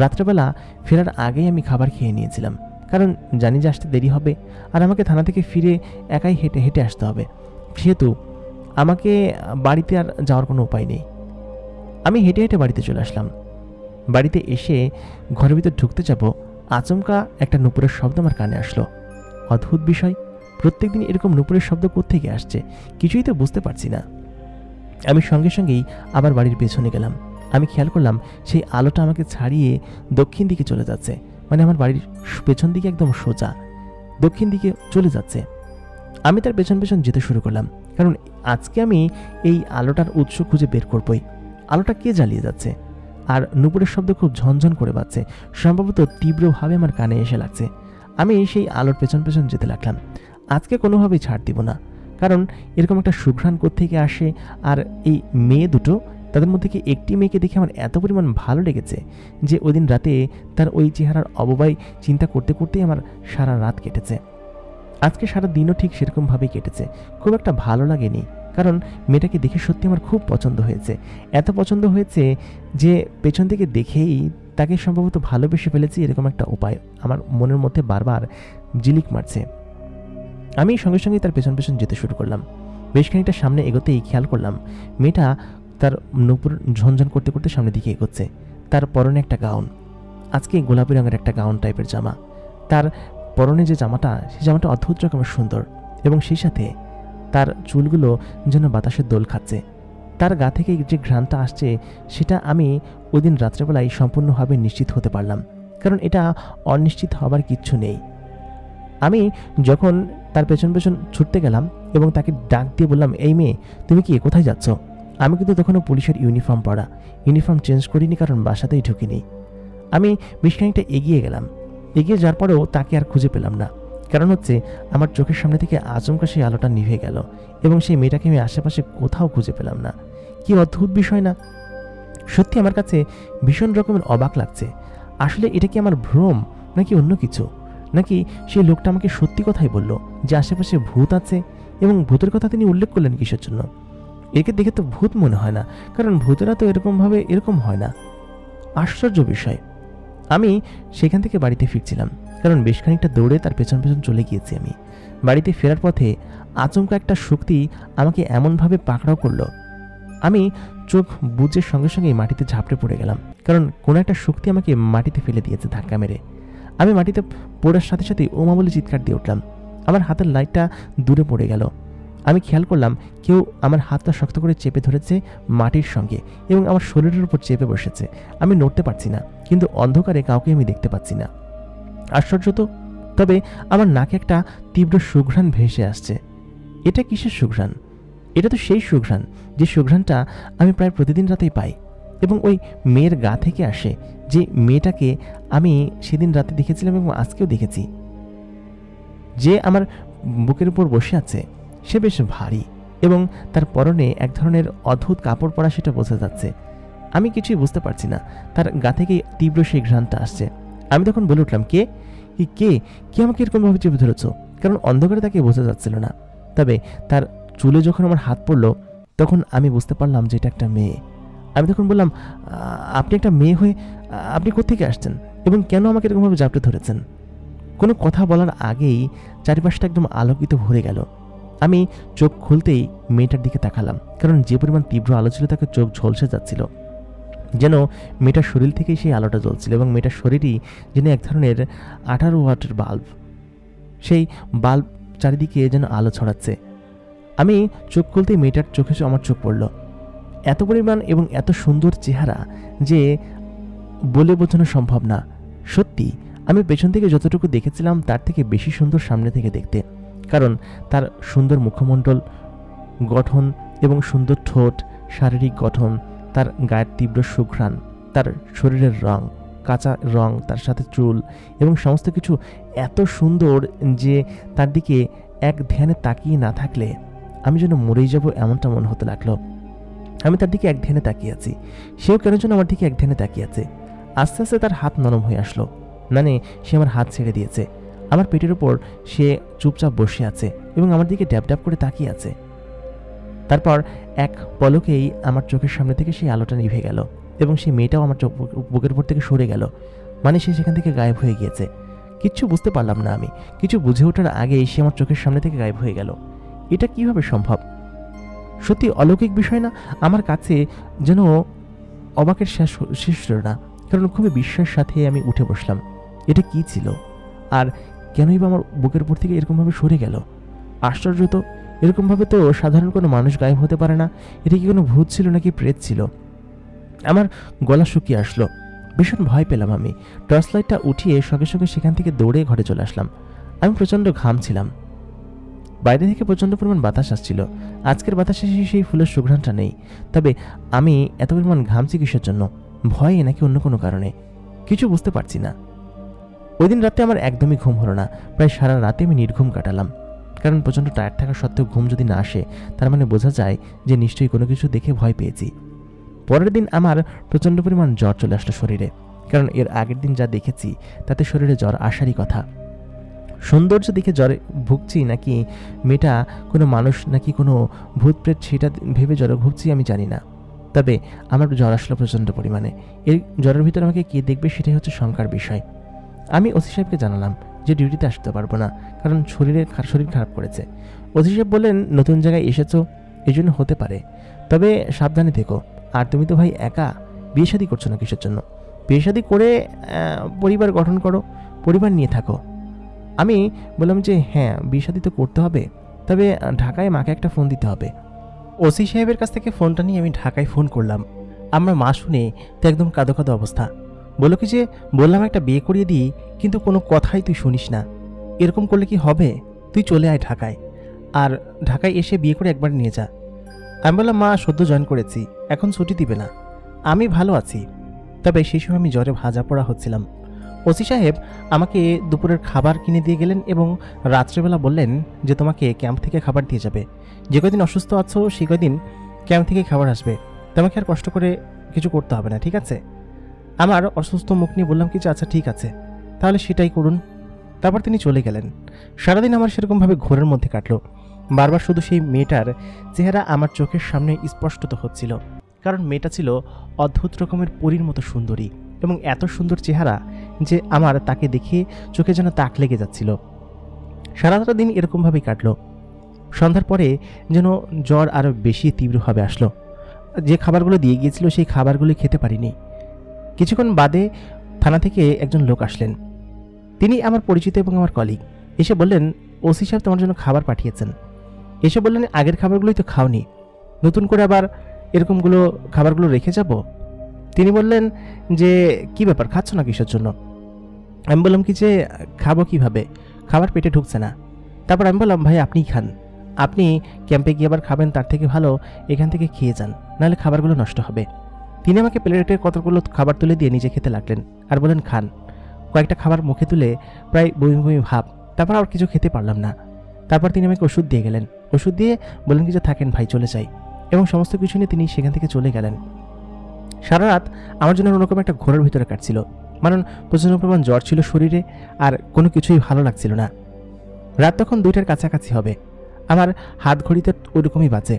রাত্রেবেলা ফেরার আগেই আমি খাবার খেয়ে নিয়েছিলাম, কারণ জানি যে আসতে দেরি হবে আর আমাকে থানা থেকে ফিরে একাই হেঁটে হেঁটে আসতে হবে, সেহেতু আমাকে বাড়িতে আর যাওয়ার কোনো উপায় নেই। আমি হেঁটে হেঁটে বাড়িতে চলে আসলাম। বাড়িতে এসে ঘরের ভিতর ঢুকতে যাব, আচমকা একটা নুপুরের শব্দ আমার কানে আসলো। অদ্ভুত বিষয়, প্রত্যেকদিন এরকম নুপুরের শব্দ কোত্থেকে আসছে কিছুই তো বুঝতে পারছি না। আমি সঙ্গে সঙ্গেই আবার বাড়ির পেছনে গেলাম। আমি খেয়াল করলাম সেই আলোটা আমাকে ছাড়িয়ে দক্ষিণ দিকে চলে যাচ্ছে, মানে আমার বাড়ির পেছন দিকে একদম সোজা দক্ষিণ দিকে চলে যাচ্ছে। আমি তার পেছন পেছন যেতে শুরু করলাম, কারণ আজকে আমি এই আলোটার উৎস খুঁজে বের করবই। আলোটা কে জ্বালিয়ে যাচ্ছে? আর নুপুরের শব্দ খুব ঝনঝন করে বাজছে, সম্ভবত তীব্রভাবে আমার কানে এসে লাগছে। আমি সেই আলোর পেছন পেছন যেতে লাগলাম। আজকে কোনোভাবেই ছাড় দিব না, কারণ এরকম একটা সুঘ্রাণ কোত্থেকে আসে। আর এই মেয়ে দুটো, তাদের মধ্যে কি একটি মেয়েকে দেখে আমার এত পরিমাণ ভালো লেগেছে যে ওই দিন রাতে তার ওই চেহারার অববাই চিন্তা করতে করতেই আমার সারা রাত কেটেছে। আজকে সারা দিনও ঠিক সেরকমভাবেই কেটেছে, খুব একটা ভালো লাগেনি, কারণ মেয়েটাকে দেখে সত্যি আমার খুব পছন্দ হয়েছে। এত পছন্দ হয়েছে যে পেছন থেকে দেখেই তাকে সম্ভবত ভালোবেসে ফেলেছি, এরকম একটা উপায় আমার মনের মধ্যে বারবার জিলিক মারছে। আমি সঙ্গে সঙ্গে তার পেছন পেছন যেতে শুরু করলাম। বেশ খানিকটা সামনে এগোতেই খেয়াল করলাম মেয়েটা তার নূপুর ঝনঝন করতে করতে সামনের দিকে এগোচ্ছে। তার পরনে একটা গাউন, আজকে গোলাপি রঙের একটা গাউন টাইপের জামা। তার পরনে যে জামাটা, সেই জামাটা অদ্ভুত রকমের সুন্দর, এবং সেই সাথে তার চুলগুলো যেন বাতাসের দোল খাচ্ছে। তার গা থেকে যে ঘ্রাণটা আসছে সেটা আমি ওই দিন রাত্রেবেলায় সম্পূর্ণভাবে নিশ্চিত হতে পারলাম, কারণ এটা অনিশ্চিত হবার কিচ্ছু নেই। আমি যখন তার পেছন পেছন ছুটতে গেলাম এবং তাকে ডাক দিয়ে বললাম, এই মেয়ে, তুমি কি কোথায় যাচ্ছ? আমি কিন্তু তখনও পুলিশের ইউনিফর্ম পরা, ইউনিফর্ম চেঞ্জ করিনি, কারণ বাসাতেই ঢুকিনি। আমি বেশ খানিকটা এগিয়ে গেলাম। এগিয়ে যাওয়ার পরেও তাকে আর খুঁজে পেলাম না, কারণ হচ্ছে আমার চোখের সামনে থেকে আচমকা সেই আলোটা নিভে গেল এবং সেই মেয়েটাকে আমি আশেপাশে কোথাও খুঁজে পেলাম না। কি অদ্ভুত বিষয় না? সত্যি আমার কাছে ভীষণ রকমের অবাক লাগছে। আসলে এটা কি আমার ভ্রম, নাকি অন্য কিছু? নাকি সেই লোকটা আমাকে সত্যি কথাই বলল যে আশেপাশে ভূত আছে, এবং ভূতের কথা তিনি উল্লেখ করলেন কিসের জন্য? একে দেখে তো ভূত মনে হয় না, কারণ ভূতেরা তো এরকম হয় না। আশ্চর্য বিষয়। আমি সেখান থেকে বাড়িতে ফিরছিলাম, কারণ বেশ খানিকটা দৌড়ে তার পেছন পেছন চলে গিয়েছি। আমি বাড়িতে ফেরার পথে আচমকা একটা শক্তি আমাকে এমনভাবে পাকড়াও করলো, আমি চোখ বুজের সঙ্গে সঙ্গেই মাটিতে ঝাঁপড়ে পড়ে গেলাম, কারণ কোনো একটা শক্তি আমাকে মাটিতে ফেলে দিয়েছে ধাক্কা মেরে। আমি মাটিতে পড়ার সাথে সাথে ওমা বলে চিৎকার দিয়ে উঠলাম। আমার হাতের লাইটটা দূরে পড়ে গেল। আমি খেয়াল করলাম কেউ আমার হাতটা শক্ত করে চেপে ধরেছে মাটির সঙ্গে এবং আমার শরীরের উপর চেপে বসেছে। আমি নড়তে পারছি না, কিন্তু অন্ধকারে কাউকে আমি দেখতে পাচ্ছি না। আশ্চর্য তো। তবে আমার নাকে একটা তীব্র সুঘ্রাণ ভেসে আসছে। এটা কিসের সুঘ্রাণ? এটা তো সেই সুঘ্রাণ যে সুঘ্রাণটা আমি প্রায় প্রতিদিন রাতেই পাই, এবং ওই মেয়ের গা থেকে আসে, যে মেয়েটাকে আমি সেদিন রাতে দেখেছিলাম এবং আজকেও দেখেছি। যে আমার বুকের উপর বসে আছে সে বেশ ভারী, এবং তার পরনে এক ধরনের অদ্ভুত কাপড় পরা, সেটা বোঝা যাচ্ছে। আমি কিছুই বুঝতে পারছি না, তার গা থেকে তীব্র সেই ঘ্রাণটা আসছে। আমি তখন বলে উঠলাম, কে কে কে আমাকে এরকমভাবে চেপে ধরেছ? কারণ অন্ধকারে তাকে বোঝা যাচ্ছিল না। তবে তার চুলে যখন আমার হাত পড়লো, তখন আমি বুঝতে পারলাম যে এটা একটা মেয়ে। আমি তখন বললাম, আপনি একটা মেয়ে হয়ে আপনি কোত্থেকে আসছেন এবং কেন আমাকে এরকমভাবে জাপটে ধরেছেন? কোনো কথা বলার আগেই চারিপাশটা একদম আলোকিত ভরে গেল। আমি চোখ খুলতেই মেয়েটার দিকে তাকালাম, কারণ যে পরিমাণ তীব্র আলো ছিল তাকে চোখ ঝলসে যাচ্ছিল, যেন মেয়েটার শরীর থেকেই সেই আলোটা জ্বলছিল, এবং মেয়েটার শরীরই যেন এক ধরনের 18 ওয়াটের বাল্ব। সেই বাল্ব চারিদিকে যেন আলো ছড়াচ্ছে। আমি চোখ খুলতেই মেয়েটার চোখে আমার চোখ পড়ল। এত পরিমাণ এবং এত সুন্দর চেহারা যে বলে বোঝানো সম্ভব না। সত্যি আমি পেছন থেকে যতটুকু দেখেছিলাম তার থেকে বেশি সুন্দর সামনে থেকে দেখতে, কারণ তার সুন্দর মুখমণ্ডল গঠন এবং সুন্দর ঠোঁট, শারীরিক গঠন, তার গায়ের তীব্র সুঘ্রাণ, তার শরীরের রং, কাঁচা রং, তার সাথে চুল এবং সমস্ত কিছু এত সুন্দর যে তার দিকে এক ধ্যানে তাকিয়ে না থাকলে আমি যেন মরেই যাব এমনটা মনে হতে লাগলো। আমি তার দিকে এক ধ্যানে তাকিয়ে আছি, সেও কেন যেন আমার দিকে এক ধ্যানে তাকিয়ে আছে। আস্তে আস্তে তার হাত নরম হয়ে আসলো, মানে সে আমার হাত ছেড়ে দিয়েছে। আমার পেটের ওপর সে চুপচাপ বসে আছে এবং আমার দিকে ড্যাব ড্যাব করে তাকিয়ে আছে। তারপর এক পলকেই আমার চোখের সামনে থেকে সেই আলোটা নিভে গেল এবং সেই মেয়েটাও আমার বুকের উপর থেকে সরে গেল। মানে সে সেখান থেকে গায়েব হয়ে গিয়েছে। কিচ্ছু বুঝতে পারলাম না আমি। কিছু বুঝে ওঠার আগেই সে আমার চোখের সামনে থেকে গায়েব হয়ে গেল। এটা কিভাবে সম্ভব? সত্যি অলৌকিক বিষয় না? আমার কাছে যেন অবাকের শেষ ছিল না, কারণ খুবই বিস্ময়ের সাথে আমি উঠে বসলাম। এটা কি ছিল, আর কেনই বা আমার বুকের উপর থেকে এরকমভাবে সরে গেল? আশ্চর্য তো, এরকমভাবে তো সাধারণ কোনো মানুষ গায়েব হতে পারে না। এটা কি কোনো ভূত ছিল নাকি প্রেত ছিল? আমার গলা শুকিয়ে আসলো, ভীষণ ভয় পেলাম। আমি টর্চ লাইটটা উঠিয়ে সঙ্গে সঙ্গে সেখান থেকে দৌড়ে ঘরে চলে আসলাম। আমি প্রচণ্ড ঘামছিলাম, বাইরে থেকে প্রচণ্ড পরিমাণ বাতাস আসছিল। আজকের বাতাসে সেই ফুলের সুঘ্রাণটা নেই। তবে আমি এত পরিমাণ ঘামছি কিসের জন্য? ভয়ে নাকি অন্য কোনো কারণে? কিছু বুঝতে পারছি না। ওই দিন রাতে আমার একদমই ঘুম হলো না। প্রায় সারা রাতে আমি নির্ঘুম কাটালাম, কারণ প্রচণ্ড টায়ার্ড থাকা সত্ত্বেও ঘুম যদি না আসে তার মানে বোঝা যায় যে নিশ্চয়ই কোনো কিছু দেখে ভয় পেয়েছি। পরের দিন আমার প্রচণ্ড পরিমাণ জ্বর চলে আসলো শরীরে, কারণ এর আগের দিন যা দেখেছি তাতে শরীরে জ্বর আসারই কথা। সৌন্দর্য দেখে জ্বরে ভুগছি নাকি মেয়েটা কোনো মানুষ নাকি কোনো ভূত প্রেত সেটা ভেবে জ্বরে ভুগছি আমি জানি না। তবে আমার জ্বর আসলো প্রচণ্ড পরিমাণে। এই জ্বরের ভিতরে আমাকে কে দেখবে সেটাই হচ্ছে শঙ্কার বিষয়। আমি ওসি সাহেবকে জানালাম যে ডিউটিতে আসতে পারবো না, কারণ শরীর খারাপ করেছে। ওসি সাহেব বললেন, নতুন জায়গায় এসেছো এই জন্য হতে পারে, তবে সাবধানে থেকো। আর তুমি তো ভাই একা, বিয়ে শাদী করছো না কিসের জন্য? বিয়ে শাদী করে পরিবার গঠন করো, পরিবার নিয়ে থাকো। আমি বললাম যে হ্যাঁ, বিয়ে শাদী তো করতে হবে, তবে ঢাকায় মাকে একটা ফোন দিতে হবে। ওসি সাহেবের কাছ থেকে ফোনটা নিয়ে আমি ঢাকায় ফোন করলাম। আমার মা শুনে তো একদম কাঁদো কাঁদো অবস্থা। বললো কি যে, বললাম একটা বিয়ে করিয়ে দিই, কিন্তু কোনো কথাই তুই শুনিস না। এরকম করলে কি হবে? তুই চলে আয় ঢাকায়, আর ঢাকায় এসে বিয়ে করে একবার নিয়ে যা। আমি বললাম, মা সদ্য জয়েন করেছি, এখন ছুটি দিবে না। আমি ভালো আছি, তবে সেই সময় আমি জ্বরে ভাজা পড়া হচ্ছিলাম। ওসি সাহেব আমাকে দুপুরের খাবার কিনে দিয়ে গেলেন এবং রাত্রেবেলা বললেন যে তোমাকে ক্যাম্প থেকে খাবার দিয়ে যাবে। যে কদিন অসুস্থ আছো সেই কদিন ক্যাম্প থেকে খাবার আসবে, তোমাকে আর কষ্ট করে কিছু করতে হবে না, ঠিক আছে? আমার অসুস্থ মুখ নিয়ে বললাম কি যে আচ্ছা ঠিক আছে, তাহলে সেটাই করুন। তারপর তিনি চলে গেলেন। সারাদিন আমার সেরকমভাবে ঘোরের মধ্যে কাটলো। বারবার শুধু সেই মেয়েটার চেহারা আমার চোখের সামনে স্পষ্টত হচ্ছিল, কারণ মেয়েটা ছিল অদ্ভুত রকমের পরীর মতো সুন্দরী এবং এত সুন্দর চেহারা যে আমার তাকে দেখে চোখে যেন তাক লেগে যাচ্ছিল। সারাটা দিন এরকমভাবেই কাটলো। সন্ধ্যার পরে যেন জ্বর আরও বেশি তীব্রভাবে আসলো। যে খাবারগুলো দিয়ে গিয়েছিল সেই খাবারগুলো খেতে পারিনি। কিছুক্ষণ বাদে থানা থেকে একজন লোক আসলেন। তিনি আমার পরিচিত এবং আমার কলিগ। এসে বললেন, ওসি সাহেব তোমার জন্য খাবার পাঠিয়েছেন। এসে বললেন, আগের খাবারগুলোই তো খাওনি, নতুন করে আবার এরকমগুলো খাবারগুলো রেখে যাব? তিনি বললেন যে, কি ব্যাপার, খাচ্ছ না কিসের জন্য? আমি বললাম কি যে, খাবো কিভাবে, খাবার পেটে ঢুকছে না। তারপর আমি বললাম, ভাই আপনিই খান, আপনি ক্যাম্পে গিয়ে আবার খাবেন, তার থেকে ভালো এখান থেকে খেয়ে যান, নাহলে খাবারগুলো নষ্ট হবে। তিনি আমাকে প্লেটে কতগুলো খাবার তুলে দিয়ে নিজে খেতে লাগলেন আর বলেন, খান। কয়েকটা খাবার মুখে তুলে প্রায় বমি বমি ভাব, তারপর আর কিছু খেতে পারলাম না। তারপর তিনি আমাকে ওষুধ দিয়ে গেলেন। ওষুধ দিয়ে বললেন কি যে, থাকেন ভাই, চলে যাই, এবং সমস্ত কিছু নিয়ে তিনি সেখান থেকে চলে গেলেন। সারা রাত আমার জন্য অন্যরকম একটা ঘোরের ভিতরে কাটছিল, কারণ প্রচণ্ড পরিমাণ জ্বর ছিল শরীরে আর কোনো কিছুই ভালো লাগছিল না। রাত তখন 2টার কাছাকাছি হবে। আমার হাত ঘড়িতে ওইরকমই বাজে।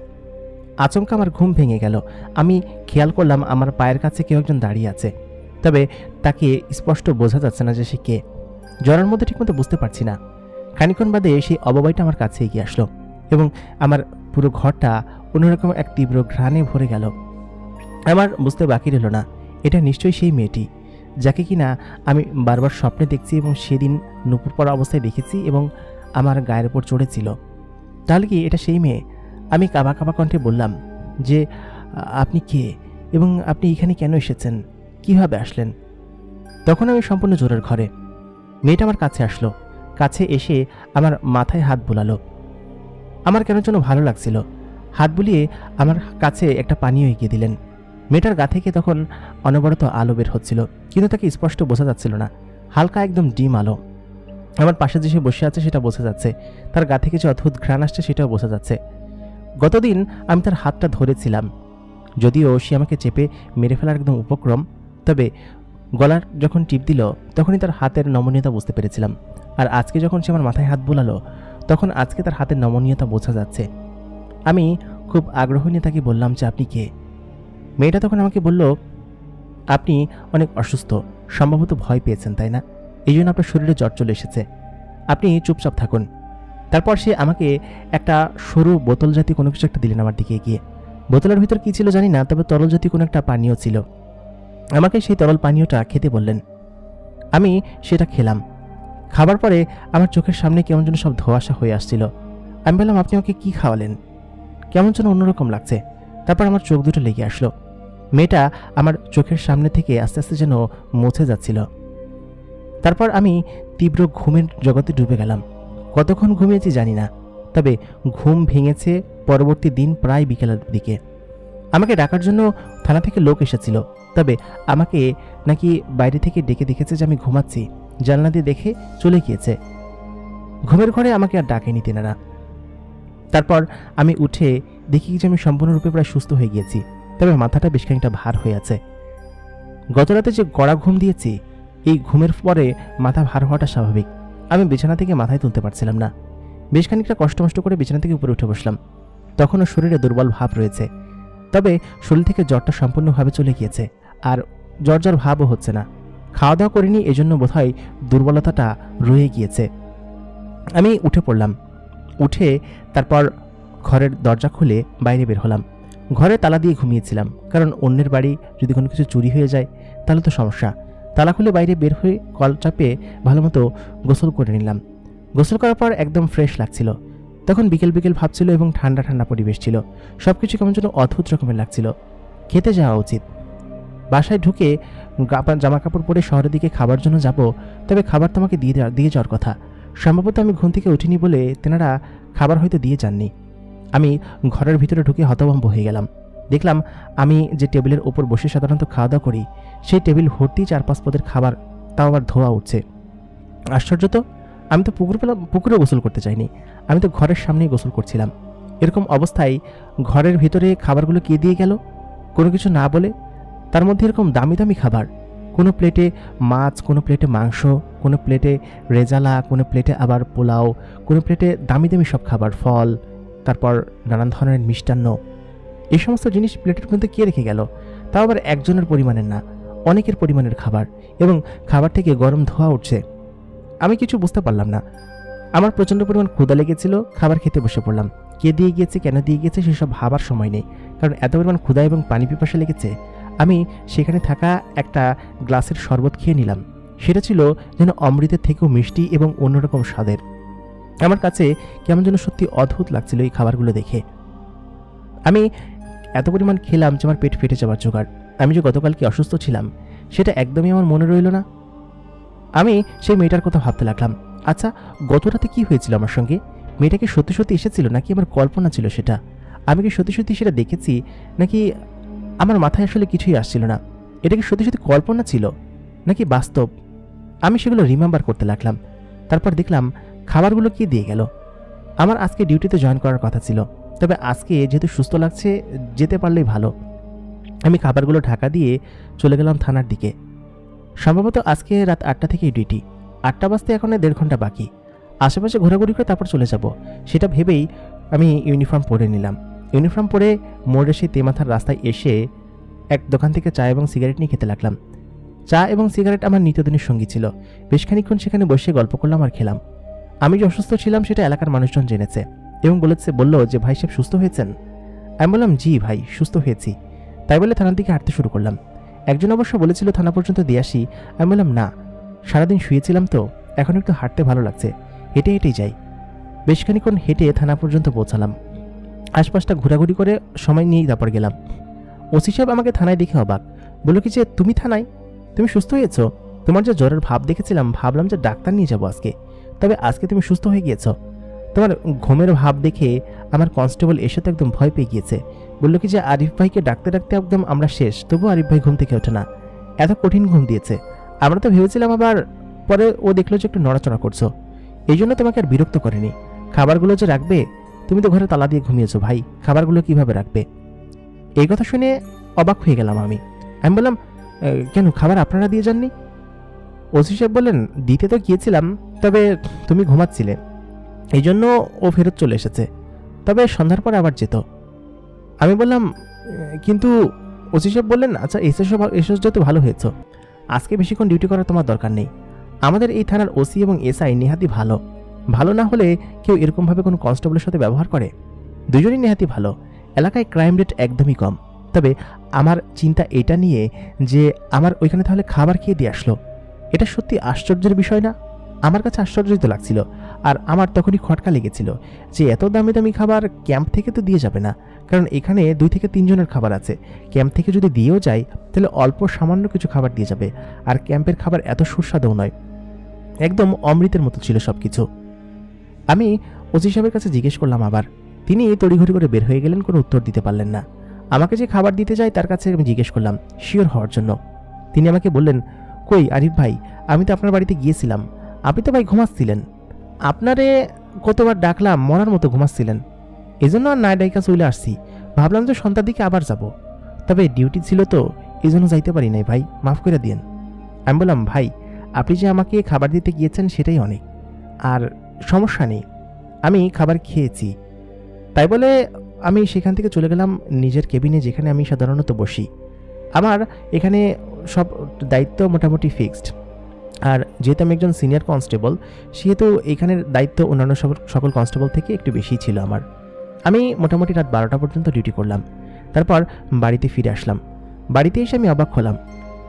আচমকা আমার ঘুম ভেঙে গেল। আমি খেয়াল করলাম আমার পায়ের কাছে কেউ একজন দাঁড়িয়ে আছে, তবে তাকে স্পষ্ট বোঝা যাচ্ছে না যে সে কে। জ্বরের মধ্যে ঠিকমতো বুঝতে পারছি না। খানিক্ষণ বাদে সেই অববাইটা আমার কাছে এগিয়ে আসলো এবং আমার পুরো ঘরটা অন্যরকম এক তীব্র ঘ্রাণে ভরে গেল। আমার বুঝতে বাকি রইল না, এটা নিশ্চয়ই সেই মেয়েটি যাকে কিনা আমি বারবার স্বপ্নে দেখছি এবং সেদিন নুপুর পরা অবস্থায় দেখেছি এবং আমার গায়ের উপর চড়েছিল। তাহলে কি এটা সেই মেয়ে? আমি কাবা কাবা কণ্ঠে বললাম যে, আপনি কে এবং আপনি এখানে কেন এসেছেন, কিভাবে আসলেন? তখন আমি সম্পূর্ণ জোরের ঘরে। মেয়েটা আমার কাছে আসলো, কাছে এসে আমার মাথায় হাত বুলালো। আমার কেন যেন ভালো লাগছিল। হাত বুলিয়ে আমার কাছে একটা পানীয় এগিয়ে দিলেন। মেয়েটার গা থেকে তখন অনবরত আলো বের হচ্ছিল, কিন্তু তাকে স্পষ্ট বোঝা যাচ্ছিল না, হালকা একদম ডিম আলো। আমার পাশে যে সে বসে আছে সেটা বোঝা যাচ্ছে, তার গা থেকে যে অদ্ভুত ঘ্রাণ আসছে সেটাও বোঝা যাচ্ছে। গতদিন আমি তার হাতটা ধরেছিলাম, যদিও সে আমাকে চেপে মেরে ফেলার একদম উপক্রম, তবে গলার যখন টিপ দিল তখনই তার হাতের নমনীয়তা বুঝতে পেরেছিলাম। আর আজকে যখন সে আমার মাথায় হাত বোলালো তখন আজকে তার হাতের নমনীয়তা বোঝা যাচ্ছে। আমি খুব আগ্রহ নিয়ে তাকে বললাম যে আপনি কে। মেয়েটা তখন আমাকে বলল, আপনি অনেক অসুস্থ, সম্ভবত ভয় পেয়েছেন তাই না, এই জন্য আপনার শরীরে জ্বর চলে এসেছে, আপনি চুপচাপ থাকুন। তারপর সে আমাকে একটা সরু বোতল জাতীয় কোনো কিছু একটা দিলেন আমার দিকে এগিয়ে। বোতলের ভিতর কী ছিল জানি না, তবে তরল জাতীয় কোনো একটা পানীয় ছিল। আমাকে সেই তরল পানীয়টা খেতে বললেন। আমি সেটা খেলাম। খাবার পরে আমার চোখের সামনে কেমন যেন সব ধোঁয়াশা হয়ে আসছিল। আমি বললাম, আপনি আমাকে কী খাওয়ালেন? কেমন যেন অন্যরকম লাগছে। তারপর আমার চোখ দুটো লেগে আসলো। মেয়েটা আমার চোখের সামনে থেকে আস্তে আস্তে যেন মুছে যাচ্ছিল। তারপর আমি তীব্র ঘুমের জগতে ডুবে গেলাম। কতক্ষণ ঘুমিয়েছি জানি না, তবে ঘুম ভেঙেছে পরবর্তী দিন প্রায় বিকেলের দিকে। আমাকে ডাকার জন্য থানা থেকে লোক এসেছিল, তবে আমাকে নাকি বাইরে থেকে ডেকে দেখেছে যে আমি ঘুমাচ্ছি, জানলা দিয়ে দেখে চলে গিয়েছে। ঘুমের ঘরে আমাকে আর ডাকেনি তেনারা। তারপর আমি উঠে দেখি যে আমি সম্পূর্ণরূপে প্রায় সুস্থ হয়ে গিয়েছি, তবে মাথাটা বেশ খানিকটা ভার হয়ে আছে। গতরাতে যে গড়া ঘুম দিয়েছি, এই ঘুমের পরে মাথা ভার হওয়াটা স্বাভাবিক। আমি বিছানা থেকে মাথায় তুলতে পারছিলাম না। বেশ খানিকটা কষ্ট করে বিছানা থেকে উপরে উঠে বসলাম। তখনও শরীরে দুর্বল ভাব রয়েছে, তবে শরীর থেকে জ্বরটা সম্পূর্ণভাবে চলে গিয়েছে, আর জ্বর ভাবও হচ্ছে না। খাওয়া দাওয়া করিনি, এজন্য বোধহয় দুর্বলতাটা রয়ে গিয়েছে। আমি উঠে পড়লাম। উঠে তারপর ঘরের দরজা খুলে বাইরে বের হলাম। ঘরে তালা দিয়ে ঘুমিয়েছিলাম, কারণ অন্যের বাড়ি যদি কোনো কিছু চুরি হয়ে যায় তাহলে তো সমস্যা। তালা খুলে বাইরে বের হয়ে কল চাপে ভালো মতো গোসল করে নিলাম। গোসল করার পর একদম ফ্রেশ লাগছিল। তখন বিকেল বিকেল ভাবছিল এবং ঠান্ডা ঠান্ডা পরিবেশ ছিল। সব কিছু কেমন যেন অদ্ভুত রকমের লাগছিল। খেতে যাওয়া উচিত। বাসায় ঢুকে জামা কাপড় পরে শহরের দিকে খাবার জন্য যাব, তবে খাবার তোমাকে দিয়ে যাওয়ার কথা। সম্ভবত আমি ঘুম থেকে উঠিনি বলে তেনারা খাবার হয়তো দিয়ে যাননি। আমি ঘরের ভিতরে ঢুকে হতভম্ব হয়ে গেলাম। দেখলাম আমি যে টেবিলের ওপর বসে সাধারণত খাওয়া দাওয়া করি, সেই টেবিল ভর্তি 4-5 পদের খাবার, তাও আবার ধোয়া উঠছে। আশ্চর্য তো, আমি তো পুকুরে গোসল করতে চাইনি, আমি তো ঘরের সামনেই গোসল করছিলাম। এরকম অবস্থায় ঘরের ভিতরে খাবারগুলো কে দিয়ে গেল কোনো কিছু না বলে? তার মধ্যে এরকম দামি দামি খাবার, কোনো প্লেটে মাছ, কোনো প্লেটে মাংস, কোনো প্লেটে রেজালা, কোনো প্লেটে আবার পোলাও, কোনো প্লেটে দামি দামি সব খাবার, ফল, তারপর নানান ধরনের মিষ্টান্ন। এই সমস্ত জিনিস প্লেটের মধ্যে কে রেখে গেল? তাও আবার একজনের পরিমাণের না, অনেকের পরিমাণের খাবার, এবং খাবার থেকে গরম ধোঁয়া উঠছে। আমি কিছু বুঝতে পারলাম না। আমার প্রচণ্ড পরিমাণ ক্ষুধা লেগেছিল, খাবার খেতে বসে পড়লাম। কে দিয়ে গিয়েছে, কেন দিয়ে গিয়েছে সেসব ভাবার সময় নেই, কারণ এত পরিমাণ ক্ষুধা এবং পানি পিপাসা লেগেছে। আমি সেখানে থাকা একটা গ্লাসের শরবত খেয়ে নিলাম। সেটা ছিল যেন অমৃতের থেকেও মিষ্টি এবং অন্যরকম স্বাদের। আমার কাছে কেমন যেন সত্যি অদ্ভুত লাগছিল এই খাবারগুলো দেখে। আমি এত পরিমাণ খেলাম যে আমার পেট ফেটে যাওয়ার জোগাড়। আমি যে গতকালকে অসুস্থ ছিলাম সেটা একদমই আমার মনে রইল না। আমি সেই মেয়েটার কথা ভাবতে লাগলাম। আচ্ছা, গত রাতে কী হয়েছিল আমার সঙ্গে? মেয়েটা কি সত্যি সত্যি এসেছিল, নাকি আমার কল্পনা ছিল সেটা? আমি কি সত্যি সত্যি সেটা দেখেছি, নাকি আমার মাথায় আসলে কিছুই আসছিল না? এটা কি সত্যি সত্যি কল্পনা ছিল নাকি বাস্তব? আমি সেগুলো রিমেম্বার করতে লাগলাম। তারপর দেখলাম খাবারগুলো কি দিয়ে গেল। আমার আজকে ডিউটিতে জয়েন করার কথা ছিল, তবে আজকে যেহেতু সুস্থ লাগছে যেতে পারলেই ভালো। আমি খাবারগুলো ঢাকা দিয়ে চলে গেলাম থানার দিকে। সম্ভবত আজকে রাত 8টা থেকেই ডিউটি। 8টা বাজতে এখন 1.5 ঘন্টা বাকি। আশেপাশে ঘোরাঘুরি করে তারপর চলে যাব, সেটা ভেবেই আমি ইউনিফর্ম পরে নিলাম। ইউনিফর্ম পরে মোড়ে সেই তেমাথার রাস্তায় এসে এক দোকান থেকে চা এবং সিগারেট নিয়ে খেতে লাগলাম। চা এবং সিগারেট আমার নিত্যদিনের সঙ্গী ছিল। বেশ খানিকক্ষণ সেখানে বসে গল্প করলাম আর খেলাম। আমি যে অসুস্থ ছিলাম সেটা এলাকার মানুষজন জেনেছে এবং বলল যে ভাই সাহেব সুস্থ হয়েছেন। আমি বললাম, জি ভাই, সুস্থ হয়েছি। তাই বলে থানার দিকে হাঁটতে শুরু করলাম। একজন অবশ্য বলেছিল থানা পর্যন্ত দিয়ে আসি। আমি বললাম, না, সারাদিন শুয়েছিলাম তো, এখন একটু হাঁটতে ভালো লাগছে, হেঁটে হেঁটেই যাই। বেশ খানিকক্ষণ হেঁটে থানা পর্যন্ত পৌঁছালাম। আশপাশটা ঘোরাঘুরি করে সময় নিয়েই তারপর গেলাম। ওসি সাহেব আমাকে থানায় দেখে অবাক। বলল কি যে, তুমি থানায়? তুমি সুস্থ হয়েছ? তোমার যে জ্বরের ভাব দেখেছিলাম, ভাবলাম যে ডাক্তার নিয়ে যাবো আজকে, তবে আজকে তুমি সুস্থ হয়ে গিয়েছ। তোমার ঘুমের ভাব দেখে আমার কনস্টেবল এসে তো একদম ভয় পেয়ে গিয়েছে। বলল কি যে, আরিফ ভাইকে ডাকতে ডাকতে একদম আমরা শেষ, তবুও আরিফ ভাই ঘুম থেকে ওঠে না, এত কঠিন ঘুম দিয়েছে। আমরা তো ভেবেছিলাম, আবার পরে ও দেখলো যে একটু নড়াচড়া করছো, এই জন্য তোমাকে আর বিরক্ত করেনি। খাবারগুলো যে রাখবে, তুমি তো ঘরে তালা দিয়ে ঘুমিয়েছো ভাই, খাবারগুলো কিভাবে রাখবে? এই কথা শুনে অবাক হয়ে গেলাম আমি। বললাম, কেন, খাবার আপনারা দিয়ে যাননি? ওসি সাহেব বললেন, দিতে তো গিয়েছিলাম, তবে তুমি ঘুমাচ্ছিলে, এই জন্য ও ফেরত চলে এসেছে, তবে সন্ধ্যার পরে আবার যেত। আমি বললাম, কিন্তু ওসি সাহেব বললেন, আচ্ছা এসএস যত ভালো হয়েছ, আজকে বেশিক্ষণ ডিউটি করার তোমার দরকার নেই। আমাদের এই থানার ওসি এবং এসআই নেহাতি ভালো, ভালো না হলে কেউ এরকমভাবে কোনো কনস্টেবলের সাথে ব্যবহার করে? দুজনই নেহাতি ভালো, এলাকায় ক্রাইম রেট একদমই কম। তবে আমার চিন্তা এটা নিয়ে যে আমার ওইখানে তাহলে খাবার খেয়ে দিয়ে আসলো, এটা সত্যি আশ্চর্যের বিষয় না? আমার কাছে আশ্চর্যই তো লাগছিল। আর আমার তখনই খটকা লেগেছিল যে এত দামি দামি খাবার ক্যাম্প থেকে তো দিয়ে যাবে না, কারণ এখানে 2 থেকে 3 জনের খাবার আছে। ক্যাম্প থেকে যদি দিয়েও যায় তাহলে অল্প সামান্য কিছু খাবার দিয়ে যাবে, আর ক্যাম্পের খাবার এত সুস্বাদুও নয়, একদম অমৃতের মতো ছিল সব কিছু। আমি ওসি সাহেবের কাছে জিজ্ঞেস করলাম আবার, তিনি তড়িঘড়ি করে বের হয়ে গেলেন, কোনো উত্তর দিতে পারলেন না। আমাকে যে খাবার দিতে যায় তার কাছে আমি জিজ্ঞেস করলাম শিওর হওয়ার জন্য। তিনি আমাকে বললেন, কই আরিফ ভাই, আমি তো আপনার বাড়িতে গিয়েছিলাম, আপনি তো ভাই ঘুমাচ্ছিলেন, আপনারে কতবার ডাকলাম, মরার মতো ঘুমাচ্ছিলেন, এই জন্য আর নাই ডাইকা চলে আসছি, ভাবলাম যে সন্ধ্যার দিকে আবার যাব, তবে ডিউটি ছিল তো এই জন্য যাইতে পারি নাই ভাই, মাফ করে দিয়েন। আমি বললাম, ভাই আপনি যে আমাকে খাবার দিতে গিয়েছেন সেটাই অনেক, আর সমস্যা নেই, আমি খাবার খেয়েছি। তাই বলে আমি সেখান থেকে চলে গেলাম নিজের কেবিনে, যেখানে আমি সাধারণত বসি। আমার এখানে সব দায়িত্ব মোটামুটি ফিক্সড, আর যেহেতু আমি একজন সিনিয়র কনস্টেবল, সেহেতু এখানের দায়িত্ব অন্যান্য সকল কনস্টেবল থেকে একটু বেশিই ছিল আমার। আমি মোটামুটি রাত 12টা পর্যন্ত ডিউটি করলাম, তারপর বাড়িতে ফিরে আসলাম। বাড়িতে এসে আমি অবাক হলাম,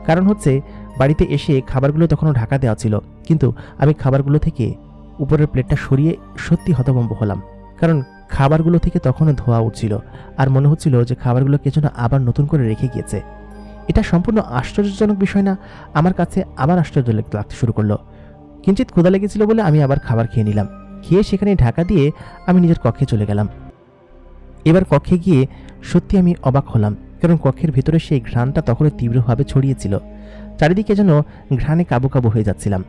কারণ হচ্ছে বাড়িতে এসে খাবারগুলো তখনও ঢাকা দেওয়া ছিল, কিন্তু আমি খাবারগুলো থেকে উপরের প্লেটটা সরিয়ে সত্যি হতভম্ব হলাম, কারণ খাবারগুলো থেকে তখনও ধোঁয়া উঠছিল, আর মনে হচ্ছিল যে খাবারগুলো কে যেন আবার নতুন করে রেখে গিয়েছে। এটা সম্পূর্ণ আশ্চর্যজনক বিষয় না? আমার কাছে আবার আশ্চর্য লাগতে শুরু করলো। কিঞ্চিত ক্ষুধা লেগেছিল বলে আমি আবার খাবার খেয়ে নিলাম। খেয়ে সেখানে ঢাকা দিয়ে আমি নিজের কক্ষে চলে গেলাম। এবার কক্ষে গিয়ে সত্যি আমি অবাক হলাম, কারণ কক্ষের ভেতরে সেই ঘ্রাণটা তখনও তীব্রভাবে ছড়িয়েছিল। চারিদিকে যেন ঘ্রাণে কাবু কাবু হয়ে যাচ্ছিলাম।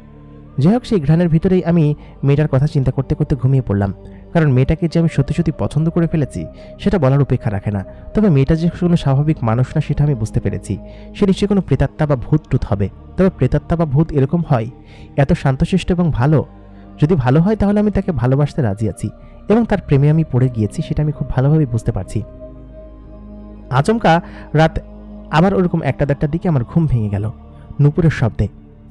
যাই হোক, সেই ঘ্রাণের ভিতরেই আমি মেয়েটার কথা চিন্তা করতে করতে ঘুমিয়ে পড়লাম, কারণ মেয়েটাকে যে আমি সত্যি সত্যি পছন্দ করে ফেলেছি সেটা বলার অপেক্ষা রাখে না। তবে মেয়েটা যে কোনো স্বাভাবিক মানুষ না সেটা আমি বুঝতে পেরেছি। সে নিশ্চয়ই কোনো প্রেতাত্মা বা ভূত টুত হবে। তবে প্রেতাত্মা বা ভূত এরকম হয়, এত শান্তশিষ্ট এবং ভালো, যদি ভালো হয় তাহলে আমি তাকে ভালোবাসতে রাজি আছি, এবং তার প্রেমে আমি পড়ে গিয়েছি সেটা আমি খুব ভালোভাবে বুঝতে পারছি। আচমকা রাত আবার ওরকম 1টা-1:30টার দিকে আমার ঘুম ভেঙে গেল নুপুরের শব্দে।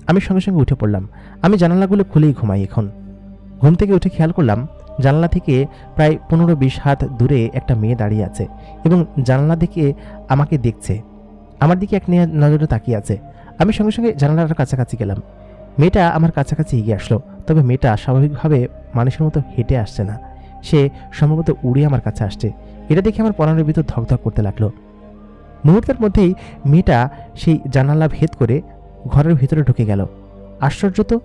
আমি সঙ্গে সঙ্গে উঠে পড়লাম। আমি জানালাগুলো খুলেই ঘুমাই এখন। ঘুম থেকে উঠে খেয়াল করলাম জানালা থেকে প্রায় 15-20 হাত দূরে একটা মেয়ে দাঁড়িয়ে আছে এবং জানালা দিকে আমাকে দেখছে, আমার দিকে এক নজরে তাকিয়ে আছে। আমি সঙ্গে সঙ্গে জানালার কাছাকাছি গেলাম। মেয়েটা আমার কাছাকাছি এগিয়ে আসলো, তবে মেয়েটা স্বাভাবিকভাবে মানুষের মতো হেঁটে আসছে না, সে সম্ভবত উড়ে আমার কাছে আসছে। এটা দেখে আমার পরাণের ভিতর ধকধক করতে লাগলো। মুহূর্তের মধ্যেই মেয়েটা সেই জানালা ভেদ করে ঘরের ভিতরে ঢুকে গেল। আশ্চর্য তো,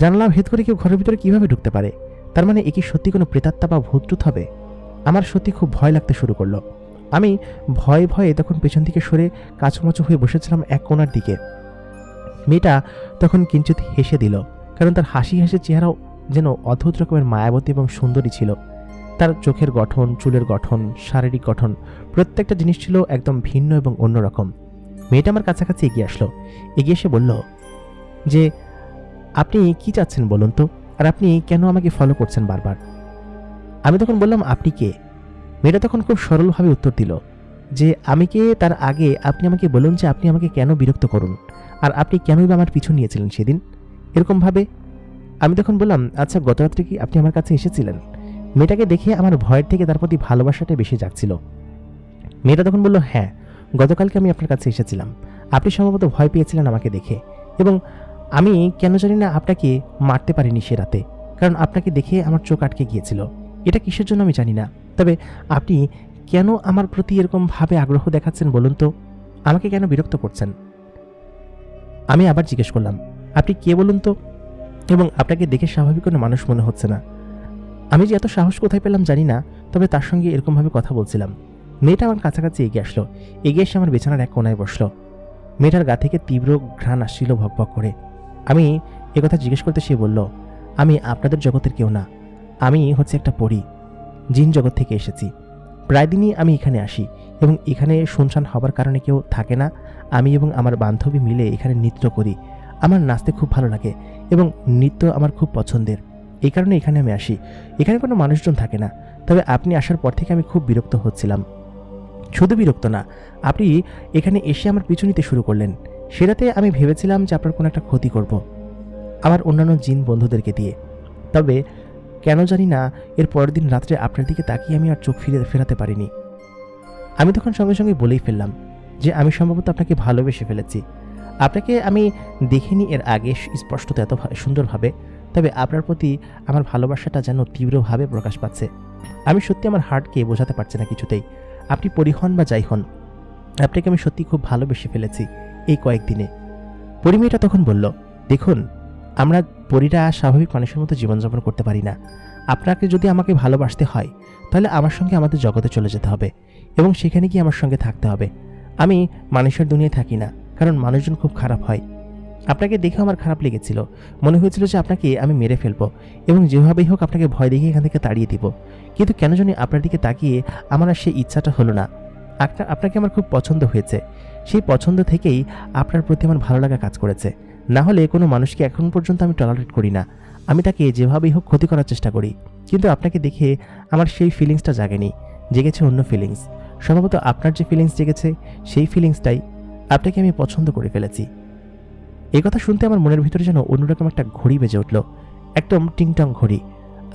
জানালা ভেদ করে কেউ ঘরের ভিতরে কিভাবে ঢুকতে পারে? তার মানে এ কি সত্যি কোনো প্রেতাত্মা বা ভূতটুত হবে? আমার সত্যি খুব ভয় লাগতে শুরু করলো। আমি ভয়ে ভয়ে তখন পেছন দিকে সরে কাচুমাচু হয়ে বসেছিলাম এক কোণার দিকে। মেয়েটা তখন কিঞ্চিত হেসে দিল, কারণ তার হাসি হাসি চেহারাও যেন অদ্ভুত রকমের মায়াবতী এবং সুন্দরী ছিল। তার চোখের গঠন, চুলের গঠন, শারীরিক গঠন, প্রত্যেকটা জিনিস ছিল একদম ভিন্ন এবং অন্যরকম। মেয়েটা আমার কাছাকাছি এগিয়ে আসলো, এগিয়ে এসে বলল যে, আপনি কি চাচ্ছেন বলুন তো, আর আপনি কেন আমাকে ফলো করছেন বারবার? আমি তখন বললাম, আপনি কে? মেয়েটা তখন খুব সরলভাবে উত্তর দিল যে, আমি কে তার আগে আপনি আমাকে বলুন যে আপনি আমাকে কেন বিরক্ত করুন, আর আপনি কেনই বা আমার পিছু নিয়েছিলেন সেদিন এরকমভাবে। আমি তখন বললাম, আচ্ছা গতরাত্রে কি আপনি আমার কাছে এসেছিলেন? মেয়েটাকে দেখে আমার ভয়ের থেকে তার প্রতি ভালোবাসাটা বেশি জাগছিল। মেয়েটা তখন বলল, হ্যাঁ, গতকালকে আমি আপনার কাছে এসেছিলাম। আপনি সম্ভবত ভয় পেয়েছিলেন আমাকে দেখে, এবং আমি কেন জানি না আপনাকে মারতে পারিনি সে রাতে, কারণ আপনাকে দেখে আমার চোখ আটকে গিয়েছিল। এটা কিসের জন্য আমি জানি না, তবে আপনি কেন আমার প্রতি এরকমভাবে আগ্রহ দেখাচ্ছেন বলুন তো? আমাকে কেন বিরক্ত করছেন? আমি আবার জিজ্ঞেস করলাম, আপনি কে বলুন তো, এবং আপনাকে দেখে স্বাভাবিক কোনো মানুষ মনে হচ্ছে না। আমি যে এত সাহস কোথায় পেলাম জানি না, তবে তার সঙ্গে এরকমভাবে কথা বলছিলাম। মেয়েটা আমার কাছাকাছি এগিয়ে আসলো, এগিয়ে এসে আমার বিছানার এক কোণায় বসলো। মেয়েটার গা থেকে তীব্র ঘ্রাণ আসছিল ভকভক করে। আমি একথা জিজ্ঞেস করতে সে বলল, আমি আপনাদের জগতের কেউ না, আমি হচ্ছে একটা পরী, জিন জগৎ থেকে এসেছি। প্রায় দিনই আমি এখানে আসি, এবং এখানে শুনশান হবার কারণে কেউ থাকে না। আমি এবং আমার বান্ধবী মিলে এখানে নৃত্য করি। আমার নাচতে খুব ভালো লাগে এবং নৃত্য আমার খুব পছন্দের, এই কারণে এখানে আমি আসি। এখানে কোনো মানুষজন থাকে না, তবে আপনি আসার পর থেকে আমি খুব বিরক্ত হচ্ছিলাম। শুধু বিরক্ত না, আপনি এখানে এসে আমার পিছু নিতে শুরু করলেন। সেটাতে আমি ভেবেছিলাম যে আপনার কোনো একটা ক্ষতি করব, আমার অন্যান্য জিন বন্ধুদেরকে দিয়ে। তবে কেন জানি না এর পরের দিন রাত্রে আপনার দিকে তাকিয়ে আমি আর চোখ ফেরাতে পারিনি। আমি তখন সঙ্গে সঙ্গে বলেই ফেললাম যে আমি সম্ভবত আপনাকে ভালোবেসে ফেলেছি। আপনাকে আমি দেখিনি এর আগে স্পষ্টত এত সুন্দরভাবে, তবে আপনার প্রতি আমার ভালোবাসাটা যেন তীব্রভাবে প্রকাশ পাচ্ছে। আমি সত্যি আমার হার্টকে বোঝাতে পারছি না কিছুতেই। আপনি পরিহন বা যাই হন, আপনাকে আমি সত্যি খুব ভালোবেসে ফেলেছি এই কয়েকদিনে। পরিমেয়টা তখন বলল, দেখুন, আমরা পরীরা স্বাভাবিক মানুষের মতো জীবনযাপন করতে পারি না। আপনাকে যদি আমাকে ভালোবাসতে হয় তাহলে আমার সঙ্গে আমাদের জগতে চলে যেতে হবে এবং সেখানে গিয়ে আমার সঙ্গে থাকতে হবে। আমি মানুষের দুনিয়ায় থাকি না, কারণ মানুষজন খুব খারাপ হয়। আপনাকে দেখে আমার খারাপ লেগেছিল, মনে হয়েছিল যে আপনাকে আমি মেরে ফেলবো এবং যেভাবেই হোক আপনাকে ভয় দেখিয়ে এখান থেকে তাড়িয়ে দিব। কিন্তু কেন জানি আপনার দিকে তাকিয়ে আমার আর সেই ইচ্ছাটা হলো না। আপনাকে আমার খুব পছন্দ হয়েছে, সেই পছন্দ থেকেই আপনার প্রতি আমার ভালো লাগা কাজ করেছে। না হলে কোনো মানুষকে এখন পর্যন্ত আমি টলারেট করি না, আমি তাকে যেভাবেই হোক ক্ষতি করার চেষ্টা করি। কিন্তু আপনাকে দেখে আমার সেই ফিলিংসটা জাগেনি, জেগেছে অন্য ফিলিংস। সম্ভবত আপনার যে ফিলিংস জেগেছে সেই ফিলিংসটাই, আপনাকে আমি পছন্দ করে ফেলেছি। এই কথা শুনতে আমার মনের ভিতরে যেন অন্যরকম একটা ঘড়ি বেজে উঠল, একদম টিংটং ঘড়ি।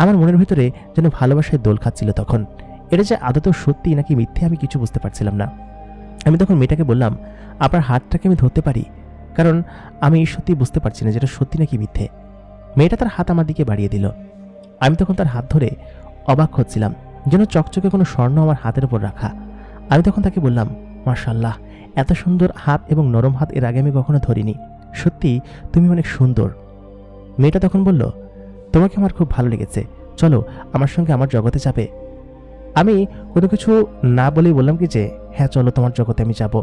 আমার মনের ভিতরে যেন ভালোবাসায় দোল খাচ্ছিল তখন। এটা যে আদতেও সত্যি নাকি মিথ্যে আমি কিছু বুঝতে পারছিলাম না। আমি তখন মেয়েটাকে বললাম, আপনার হাতটাকে আমি ধরতে পারি, কারণ আমি সত্যি বুঝতে পারছি না যেটা সত্যি নাকি মিথ্যে। মেয়েটা তার হাত আমার দিকে বাড়িয়ে দিল। আমি তখন তার হাত ধরে অবাক হচ্ছিলাম, যেন চকচকে কোনো স্বর্ণ আমার হাতের উপর রাখা। আমি তখন তাকে বললাম, মাশাআল্লাহ, এত সুন্দর হাত এবং নরম হাত এর আগে আমি কখনো ধরিনি, সত্যি তুমি অনেক সুন্দর। মেয়েটা তখন বলল, তোমাকে আমার খুব ভালো লেগেছে, চলো আমার সঙ্গে আমার জগতে যাবে। আমি কোনো কিছু না বলেই বললাম কি যে হ্যাঁ চলো, তোমার জগতে আমি যাব।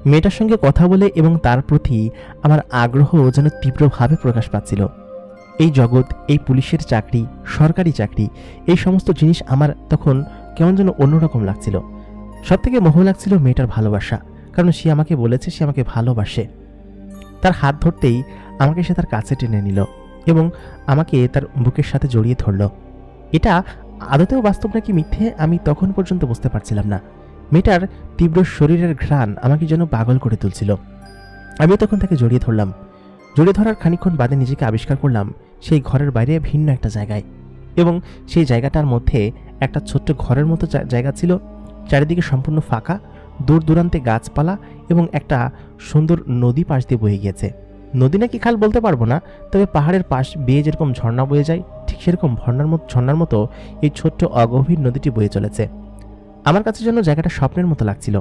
মেয়েটার সঙ্গে কথা বলে এবং তার প্রতি আমার আগ্রহ যেন তীব্রভাবে প্রকাশ পাচ্ছিল। এই জগৎ, এই পুলিশের চাকরি, সরকারি চাকরি, এই সমস্ত জিনিস আমার তখন কেমন যেন অন্যরকম লাগছিল। সব থেকে মোহ লাগছিল মেয়েটার ভালোবাসা, কারণ সে আমাকে বলেছে সে আমাকে ভালোবাসে। তার হাত ধরতেই আমাকে সে তার কাছে টেনে নিল এবং আমাকে তার বুকের সাথে জড়িয়ে ধরল। এটা আদতেও বাস্তব নাকি মিথ্যে আমি তখন পর্যন্ত বুঝতে পারছিলাম না। মেয়েটার তীব্র শরীরের ঘ্রাণ আমাকে যেন পাগল করে তুলছিল। আমি তখন তাকে জড়িয়ে ধরলাম। জড়িয়ে ধরার খানিকক্ষণ বাদে নিজেকে আবিষ্কার করলাম সেই ঘরের বাইরে ভিন্ন একটা জায়গায়, এবং সেই জায়গাটার মধ্যে একটা ছোট্ট ঘরের মতো জায়গা ছিল। চারিদিকে সম্পূর্ণ ফাঁকা, দূর দূরান্তে গাছপালা এবং একটা সুন্দর নদী পাশ দিয়ে বয়ে গিয়েছে। নদী নাকি খাল বলতে পারবো না, তবে পাহাড়ের পাশ বেয়ে যেরকম ঝর্ণা বয়ে যায় ঠিক সেরকম ঝর্ণার মতো এই ছোট্ট অগভীর নদীটি বয়ে চলেছে। আমার কাছে যেন জায়গাটা স্বপ্নের মতো লাগছিল।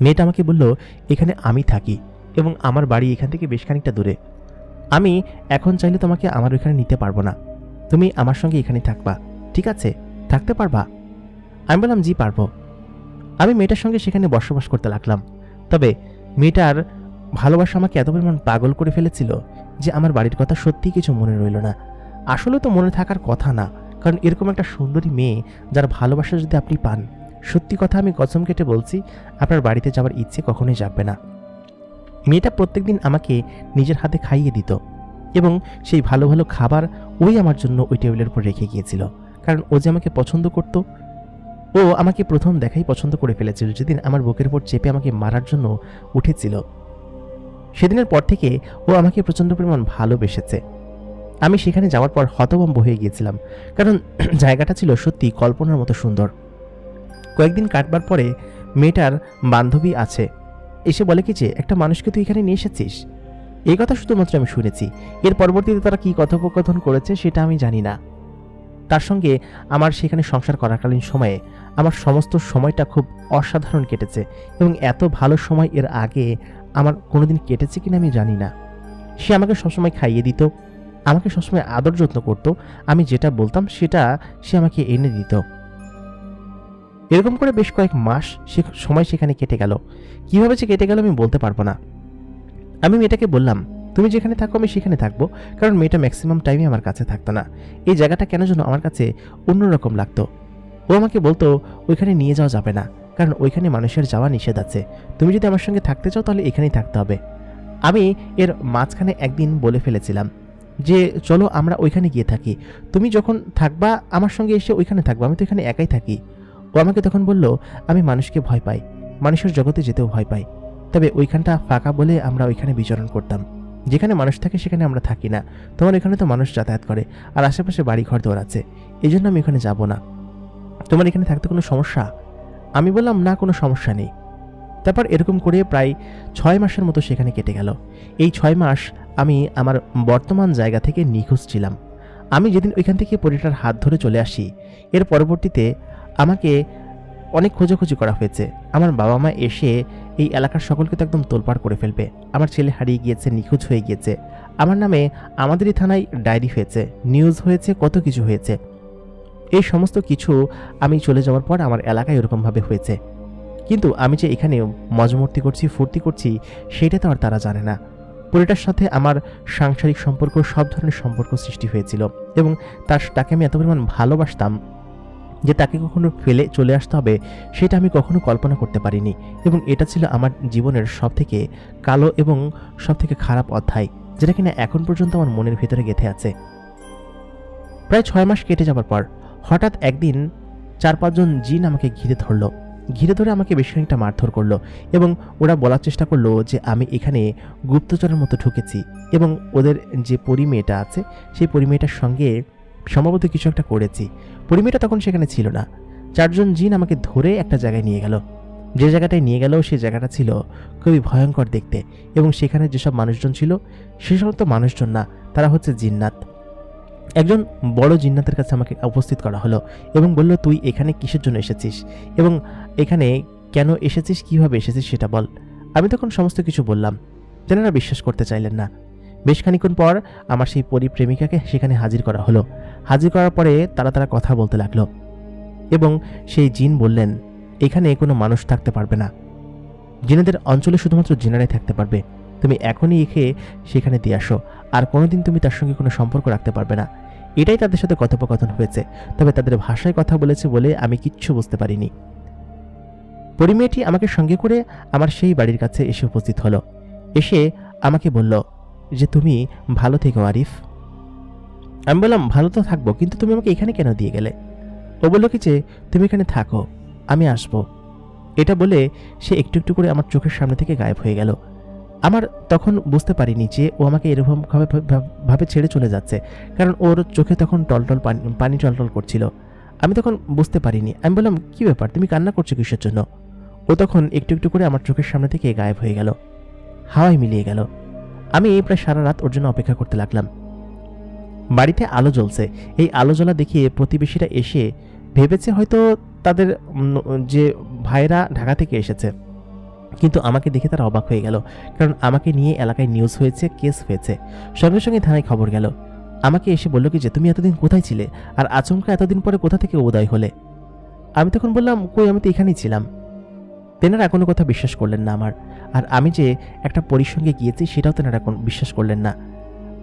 মেয়েটা আমাকে বলল, এখানে আমি থাকি এবং আমার বাড়ি এখান থেকে বেশ খানিকটা দূরে। আমি এখন চাইলে তোমাকে আমার ওইখানে নিতে পারবো না, তুমি আমার সঙ্গে এখানেই থাকবা, ঠিক আছে? থাকতে পারবা? আমি বললাম, জি পারবো। আমি মেয়েটার সঙ্গে সেখানে বসবাস করতে লাগলাম। তবে মেয়েটার ভালোবাসা আমাকে এত পরিমাণ পাগল করে ফেলেছিল যে আমার বাড়ির কথা সত্যিই কিছু মনে রইল না। আসলে তো মনে থাকার কথা না, কারণ এরকম একটা সুন্দরী মেয়ে যার ভালোবাসা যদি আপনি পান, সত্যি কথা আমি কসম কেটে বলছি, আপনার বাড়িতে যাওয়ার ইচ্ছে কখনোই যাবে না। মেয়েটা প্রত্যেকদিন আমাকে নিজের হাতে খাইয়ে দিত এবং সেই ভালো ভালো খাবার ওই আমার জন্য ওই টেবিলের উপর রেখে গিয়েছিল, কারণ ও যে আমাকে পছন্দ করত। ও আমাকে প্রথম দেখাই পছন্দ করে ফেলেছিল যেদিন আমার বুকের উপর চেপে আমাকে মারার জন্য উঠেছিল। সেদিনের পর থেকে ও আমাকে প্রচণ্ড পরিমাণ ভালোবেসেছে। আমি সেখানে যাওয়ার পর হতভম্ব হয়ে গিয়েছিলাম, কারণ জায়গাটা ছিল সত্যি কল্পনার মতো সুন্দর। কয়েকদিন কাটবার পরে মেয়েটার বান্ধবী আছে, এসে বলে কি যে একটা মানুষকে তুই এখানে নিয়ে এসেছিস। এই কথা শুধুমাত্র আমি শুনেছি, এর পরবর্তীতে তারা কি কথোপকথন করেছে সেটা আমি জানি না। তার সঙ্গে আমার সেখানে সংসার করাকালীন সময়ে আমার সমস্ত সময়টা খুব অসাধারণ কেটেছে এবং এত ভালো সময় এর আগে আমার কোনোদিন কেটেছে কিনা আমি জানি না। সে আমাকে সবসময় খাইয়ে দিত, আমাকে সবসময় আদর যত্ন করত, আমি যেটা বলতাম সেটা সে আমাকে এনে দিত। এরকম করে বেশ কয়েক মাস সময় সেখানে কেটে গেল। কিভাবে যে কেটে গেল আমি বলতে পারবো না। আমি মেয়েটাকে বললাম, তুমি যেখানে থাকো আমি সেখানে থাকবো, কারণ মেয়েটা ম্যাক্সিমাম টাইমে আমার কাছে থাকতো না। এই জায়গাটা কেন যেন আমার কাছে অন্যরকম লাগতো। ও আমাকে বলতো ওইখানে নিয়ে যাওয়া যাবে না, কারণ ওইখানে মানুষের যাওয়া নিষেধ আছে, তুমি যদি আমার সঙ্গে থাকতে চাও তাহলে এখানেই থাকতে হবে। আমি এর মাঝখানে একদিন বলে ফেলেছিলাম যে চলো আমরা ওইখানে গিয়ে থাকি, তুমি যখন থাকবা আমার সঙ্গে এসে ওইখানে থাকবো, আমি তো এখানে একাই থাকি। ও আমাকে তখন বলল, আমি মানুষকে ভয় পাই, মানুষের জগতে যেতেও ভয় পাই, তবে ওইখানটা ফাঁকা বলে আমরা ওইখানে বিচরণ করতাম। যেখানে মানুষ থাকে সেখানে আমরা থাকি না, তোমার এখানে তো মানুষ যাতায়াত করে আর আশেপাশে বাড়ি ঘর দৌড় আছে, এই জন্য আমি ওখানে যাব না। তোমার এখানে থাকতে কোনো সমস্যা? আমি বললাম, না, কোনো সমস্যা নেই। তারপর এরকম করে প্রায় 6 মাসের মতো সেখানে কেটে গেল। এই 6 মাস আমি আমার বর্তমান জায়গা থেকে নিখোঁজ ছিলাম। আমি যেদিন ওইখান থেকে পরিটার হাত ধরে চলে আসি, এর পরবর্তীতে আমাকে অনেক খোঁজাখুঁজি করা হয়েছে। আমার বাবা মা এসে এই এলাকার সকলকে তো একদম তোলপাড় করে ফেলবে। আমার ছেলে হারিয়ে গিয়েছে, নিখোঁজ হয়ে গিয়েছে, আমার নামে আমাদেরই থানায় ডায়েরি হয়েছে, নিউজ হয়েছে, কত কিছু হয়েছে। এই সমস্ত কিছু আমি চলে যাওয়ার পর আমার এলাকায় এরকমভাবে হয়েছে। কিন্তু আমি যে এখানে মজমস্তি করছি, ফুর্তি করছি, সেটা তো আর তারা জানে না। পরিটার সাথে আমার সাংসারিক সম্পর্ক, সব ধরনের সম্পর্ক সৃষ্টি হয়েছিল এবং তাকে আমি এত পরিমাণ ভালোবাসতাম যে তাকে কখনো ফেলে চলে আসতে হবে সেটা আমি কখনো কল্পনা করতে পারিনি। এবং এটা ছিল আমার জীবনের সবথেকে কালো এবং সবথেকে খারাপ অধ্যায়, যেটা কিনা এখন পর্যন্ত আমার মনের ভিতরে গেঁথে আছে। প্রায় 6 মাস কেটে যাবার পর হঠাৎ একদিন 4-5 জন জিন আমাকে ঘিরে ধরে আমাকে বেশ খানিকটা মারধর করলো এবং ওরা বলার চেষ্টা করলো যে আমি এখানে গুপ্তচরের মতো ঢুকেছি এবং ওদের যে পরিমেয়েটা আছে সেই পরিমেয়েটার সঙ্গে সম্ভবত কিছু একটা করেছি। পরিমেয়েটা তখন সেখানে ছিল না। 4 জন জিন আমাকে ধরে একটা জায়গায় নিয়ে গেল। যে জায়গাটায় নিয়ে গেল সেই জায়গাটা ছিল খুবই ভয়ঙ্কর দেখতে এবং সেখানে যেসব মানুষজন ছিল সেসব তো মানুষজন না, তারা হচ্ছে জিন্নাত। একজন বড় জিন্নাতের কাছে আমাকে উপস্থিত করা হলো এবং বলল, তুই এখানে কিসের জন্য এসেছিস এবং এখানে কেন এসেছিস, কিভাবে এসেছিস সেটা বল। আমি তখন সমস্ত কিছু বললাম। তেনারা বিশ্বাস করতে চাইলেন না। বেশ খানিকক্ষণ পর আমার সেই পরিপ্রেমিকাকে সেখানে হাজির করা হলো। হাজির করার পরে তারা কথা বলতে লাগলো এবং সেই জিন বললেন, এখানে কোনো মানুষ থাকতে পারবে না, জিনেদের অঞ্চলে শুধুমাত্র জিনারাই থাকতে পারবে। তুমি এখনই একে সেখানে দিয়ে আসো, আর কোনোদিন তুমি তার সঙ্গে কোনো সম্পর্ক রাখতে পারবে না। এটাই তাদের সাথে কথোপকথন হয়েছে, তবে তাদের ভাষায় কথা বলেছে বলে আমি কিচ্ছু বুঝতে পারিনি। পরিমেয়েটি আমাকে সঙ্গে করে আমার সেই বাড়ির কাছে এসে উপস্থিত হলো। এসে আমাকে বলল যে, তুমি ভালো থেকো আরিফ। আমি বললাম, ভালো তো থাকবো, কিন্তু তুমি আমাকে এখানে কেন দিয়ে গেলে? ও বলল কি যে, তুমি এখানে থাকো, আমি আসবো। এটা বলে সে একটু একটু করে আমার চোখের সামনে থেকে গায়েব হয়ে গেল। আমার তখন বুঝতে পারিনি যে ও আমাকে এরকম ভাবে ছেড়ে চলে যাচ্ছে, কারণ ওর চোখে তখন টলটল পানি টলটল করছিল। আমি তখন বুঝতে পারিনি। আমি বললাম, কি ব্যাপার, তুমি কান্না করছো কিসের জন্য? ও তখন একটু একটু করে আমার চোখের সামনে থেকে গায়েব হয়ে গেল, হাওয়ায় মিলিয়ে গেল। আমি প্রায় সারা রাত ওর জন্য অপেক্ষা করতে লাগলাম। বাড়িতে আলো জ্বলছে, এই আলো জ্বলা দেখিয়ে প্রতিবেশীরা এসে ভেবেছে হয়তো তাদের যে ভাইরা ঢাকা থেকে এসেছে, কিন্তু আমাকে দেখে তারা অবাক হয়ে গেল, কারণ আমাকে নিয়ে এলাকায় নিউজ হয়েছে, কেস হয়েছে। সঙ্গে সঙ্গে থানায় খবর গেল। আমাকে এসে বলল কি যে, তুমি এতদিন কোথায় ছিলে আর আচমকা এতদিন পরে কোথা থেকে উদয় হলে? আমি তখন বললাম, কই, আমি তো এখানেই ছিলাম। তেনারা কোনো কথা বিশ্বাস করলেন না আমার, আর আমি যে একটা পরিসঙ্গে গিয়েছি সেটাও তেনারা বিশ্বাস করলেন না।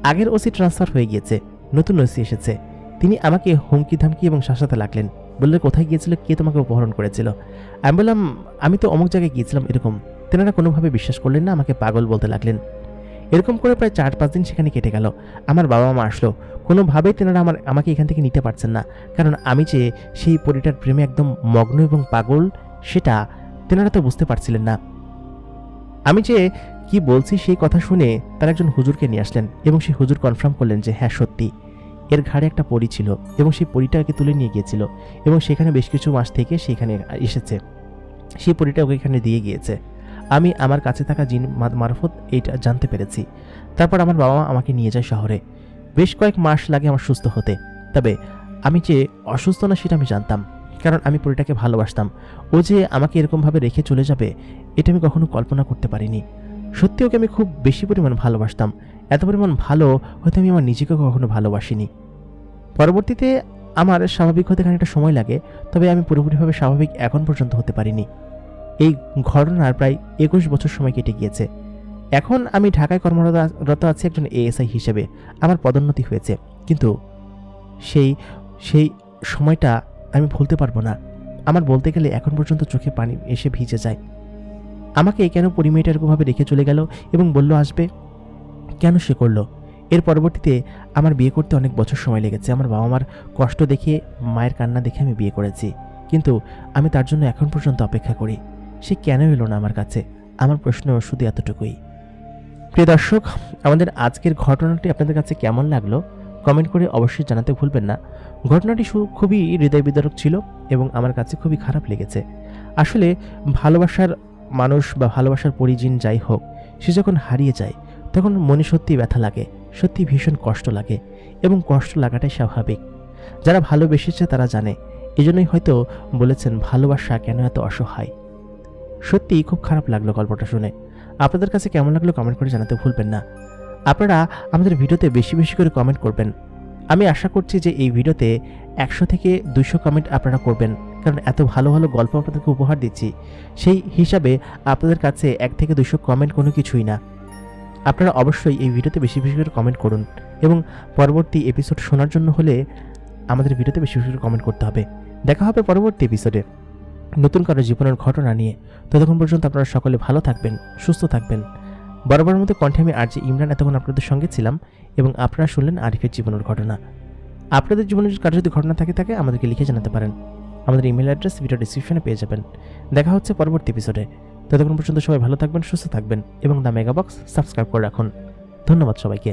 আগের ওসি ট্রান্সফার হয়ে গিয়েছে, নতুন ওসি এসেছে। তিনি আমাকে হুমকি ধামকি এবং শাসাতে লাগলেন, বললে, কোথায় গিয়েছিল, কে তোমাকে অপহরণ করেছিল? আমি বললাম, আমি তো অমুক জায়গায় গিয়েছিলাম এরকম। তেনারা কোনোভাবে বিশ্বাস করলেন না, আমাকে পাগল বলতে লাগলেন। এরকম করে প্রায় 4-5 দিন সেখানে কেটে গেল। আমার বাবা মা আসলো, কোনোভাবেই তেনারা আমাকে এখান থেকে নিতে পারছেন না, কারণ আমি যে সেই পরিটার প্রেমে একদম মগ্ন এবং পাগল সেটা তেনারা তো বুঝতে পারছিলেন না। আমি যে কি বলছি সেই কথা শুনে তারা একজন হুজুরকে নিয়ে আসলেন এবং সেই হুজুর কনফার্ম করলেন যে হ্যাঁ, সত্যি এর ঘাড়ে একটা পরী ছিল এবং সেই পরীটাকে তুলে নিয়ে গিয়েছিল এবং সেখানে বেশ কিছু মাস থেকে সেখানে এসেছে। সেই পরীটা ওকে এখানে দিয়ে গিয়েছে। আমি আমার কাছে থাকা জিন মারফত এইটা জানতে পেরেছি। তারপর আমার বাবা মা আমাকে নিয়ে যায় শহরে। বেশ কয়েক মাস লাগে আমার সুস্থ হতে, তবে আমি যে অসুস্থ না সেটা আমি জানতাম, কারণ আমি পরীটাকে ভালোবাসতাম। ও যে আমাকে এরকমভাবে রেখে চলে যাবে এটা আমি কখনো কল্পনা করতে পারিনি। সত্যি ওকে আমি খুব বেশি পরিমাণ ভালোবাসতাম, এত পরিমাণ ভালো হয়তো আমি আমার নিজেকে কখনো ভালোবাসিনি। পরবর্তীতে আমার স্বাভাবিক হতে খানিকটা সময় লাগে, তবে আমি পুরোপুরিভাবে স্বাভাবিক এখন পর্যন্ত হতে পারিনি। এই ঘটনার প্রায় 21 বছর সময় কেটে গিয়েছে। এখন আমি ঢাকায় কর্মরত আছি একজন এএসআই হিসেবে। আমার পদোন্নতি হয়েছে, কিন্তু সেই সেই সময়টা আমি ভুলতে পারবো না। আমার বলতে গেলে এখন পর্যন্ত চোখে পানি এসে ভিজে যায়। আমাকে কেন পরিমেয়টা এরকমভাবে রেখে চলে গেল এবং বলল আসবে, কেন সে করলো? এর পরবর্তীতে আমার বিয়ে করতে অনেক বছর সময় লেগেছে। আমার বাবা মার কষ্ট দেখে, মায়ের কান্না দেখে আমি বিয়ে করেছি কিন্তু আমি তার জন্য এখন পর্যন্ত অপেক্ষা করি। সে কেন এলো না আমার কাছে? আমার প্রশ্ন শুধু এতটুকুই। প্রিয় দর্শক, আমাদের আজকের ঘটনাটি আপনাদের কাছে কেমন লাগলো কমেন্ট করে অবশ্যই জানাতে ভুলবেন না। ঘটনাটি খুবই হৃদয় বিদারক ছিল এবং আমার কাছে খুবই খারাপ লেগেছে। আসলে ভালোবাসার মানুষ বা ভালোবাসার পরিজন যাই হোক, সে যখন হারিয়ে যায় তখন মনে সত্যি ব্যথা লাগে, সত্যি ভীষণ কষ্ট লাগে এবং কষ্ট লাগাটাই স্বাভাবিক। যারা ভালোবেসেছে তারা জানে, এজন্যই হয়তো বলেছেন ভালোবাসা কেন এত অসহায়। সত্যিই খুব খারাপ লাগলো গল্পটা শুনে। আপনাদের কাছে কেমন লাগলো কমেন্ট করে জানাতে ভুলবেন না। আপনারা আমাদের ভিডিওতে বেশি বেশি করে কমেন্ট করবেন। আমি আশা করছি যে এই ভিডিওতে 100 থেকে 200 কমেন্ট আপনারা করবেন, কারণ এত ভালো ভালো গল্প আপনাদেরকে উপহার দিচ্ছি। সেই হিসাবে আপনাদের কাছে 1 থেকে 200 কমেন্ট কোনো কিছুই না। আপনারা অবশ্যই এই ভিডিওতে বেশি বেশি করে কমেন্ট করুন এবং পরবর্তী এপিসোড শোনার জন্য হলে আমাদের ভিডিওতে বেশি বেশি করে কমেন্ট করতে হবে। দেখা হবে পরবর্তী এপিসোডে নতুন কারো জীবনের ঘটনা নিয়ে। ততক্ষণ পর্যন্ত আপনারা সকলে ভালো থাকবেন, সুস্থ থাকবেন। বরাবরের মতো কণ্ঠে আমি আরজে ইমরান এতক্ষণ আপনাদের সঙ্গে ছিলাম এবং আপনারা শুনলেন আরিফের জীবনের ঘটনা। আপনাদের জীবনের কারো যদি ঘটনা থাকে আমাদেরকে লিখে জানাতে পারেন। আমাদের ইমেল অ্যাড্রেস ভিডিও ডিসক্রিপশনে পেয়ে যাবেন। দেখা হচ্ছে পরবর্তী এপিসোডে। ততক্ষণ পর্যন্ত সবাই ভালো থাকবেন, সুস্থ থাকবেন এবং দ্য মেগা বক্স সাবস্ক্রাইব করে রাখুন। ধন্যবাদ সবাইকে।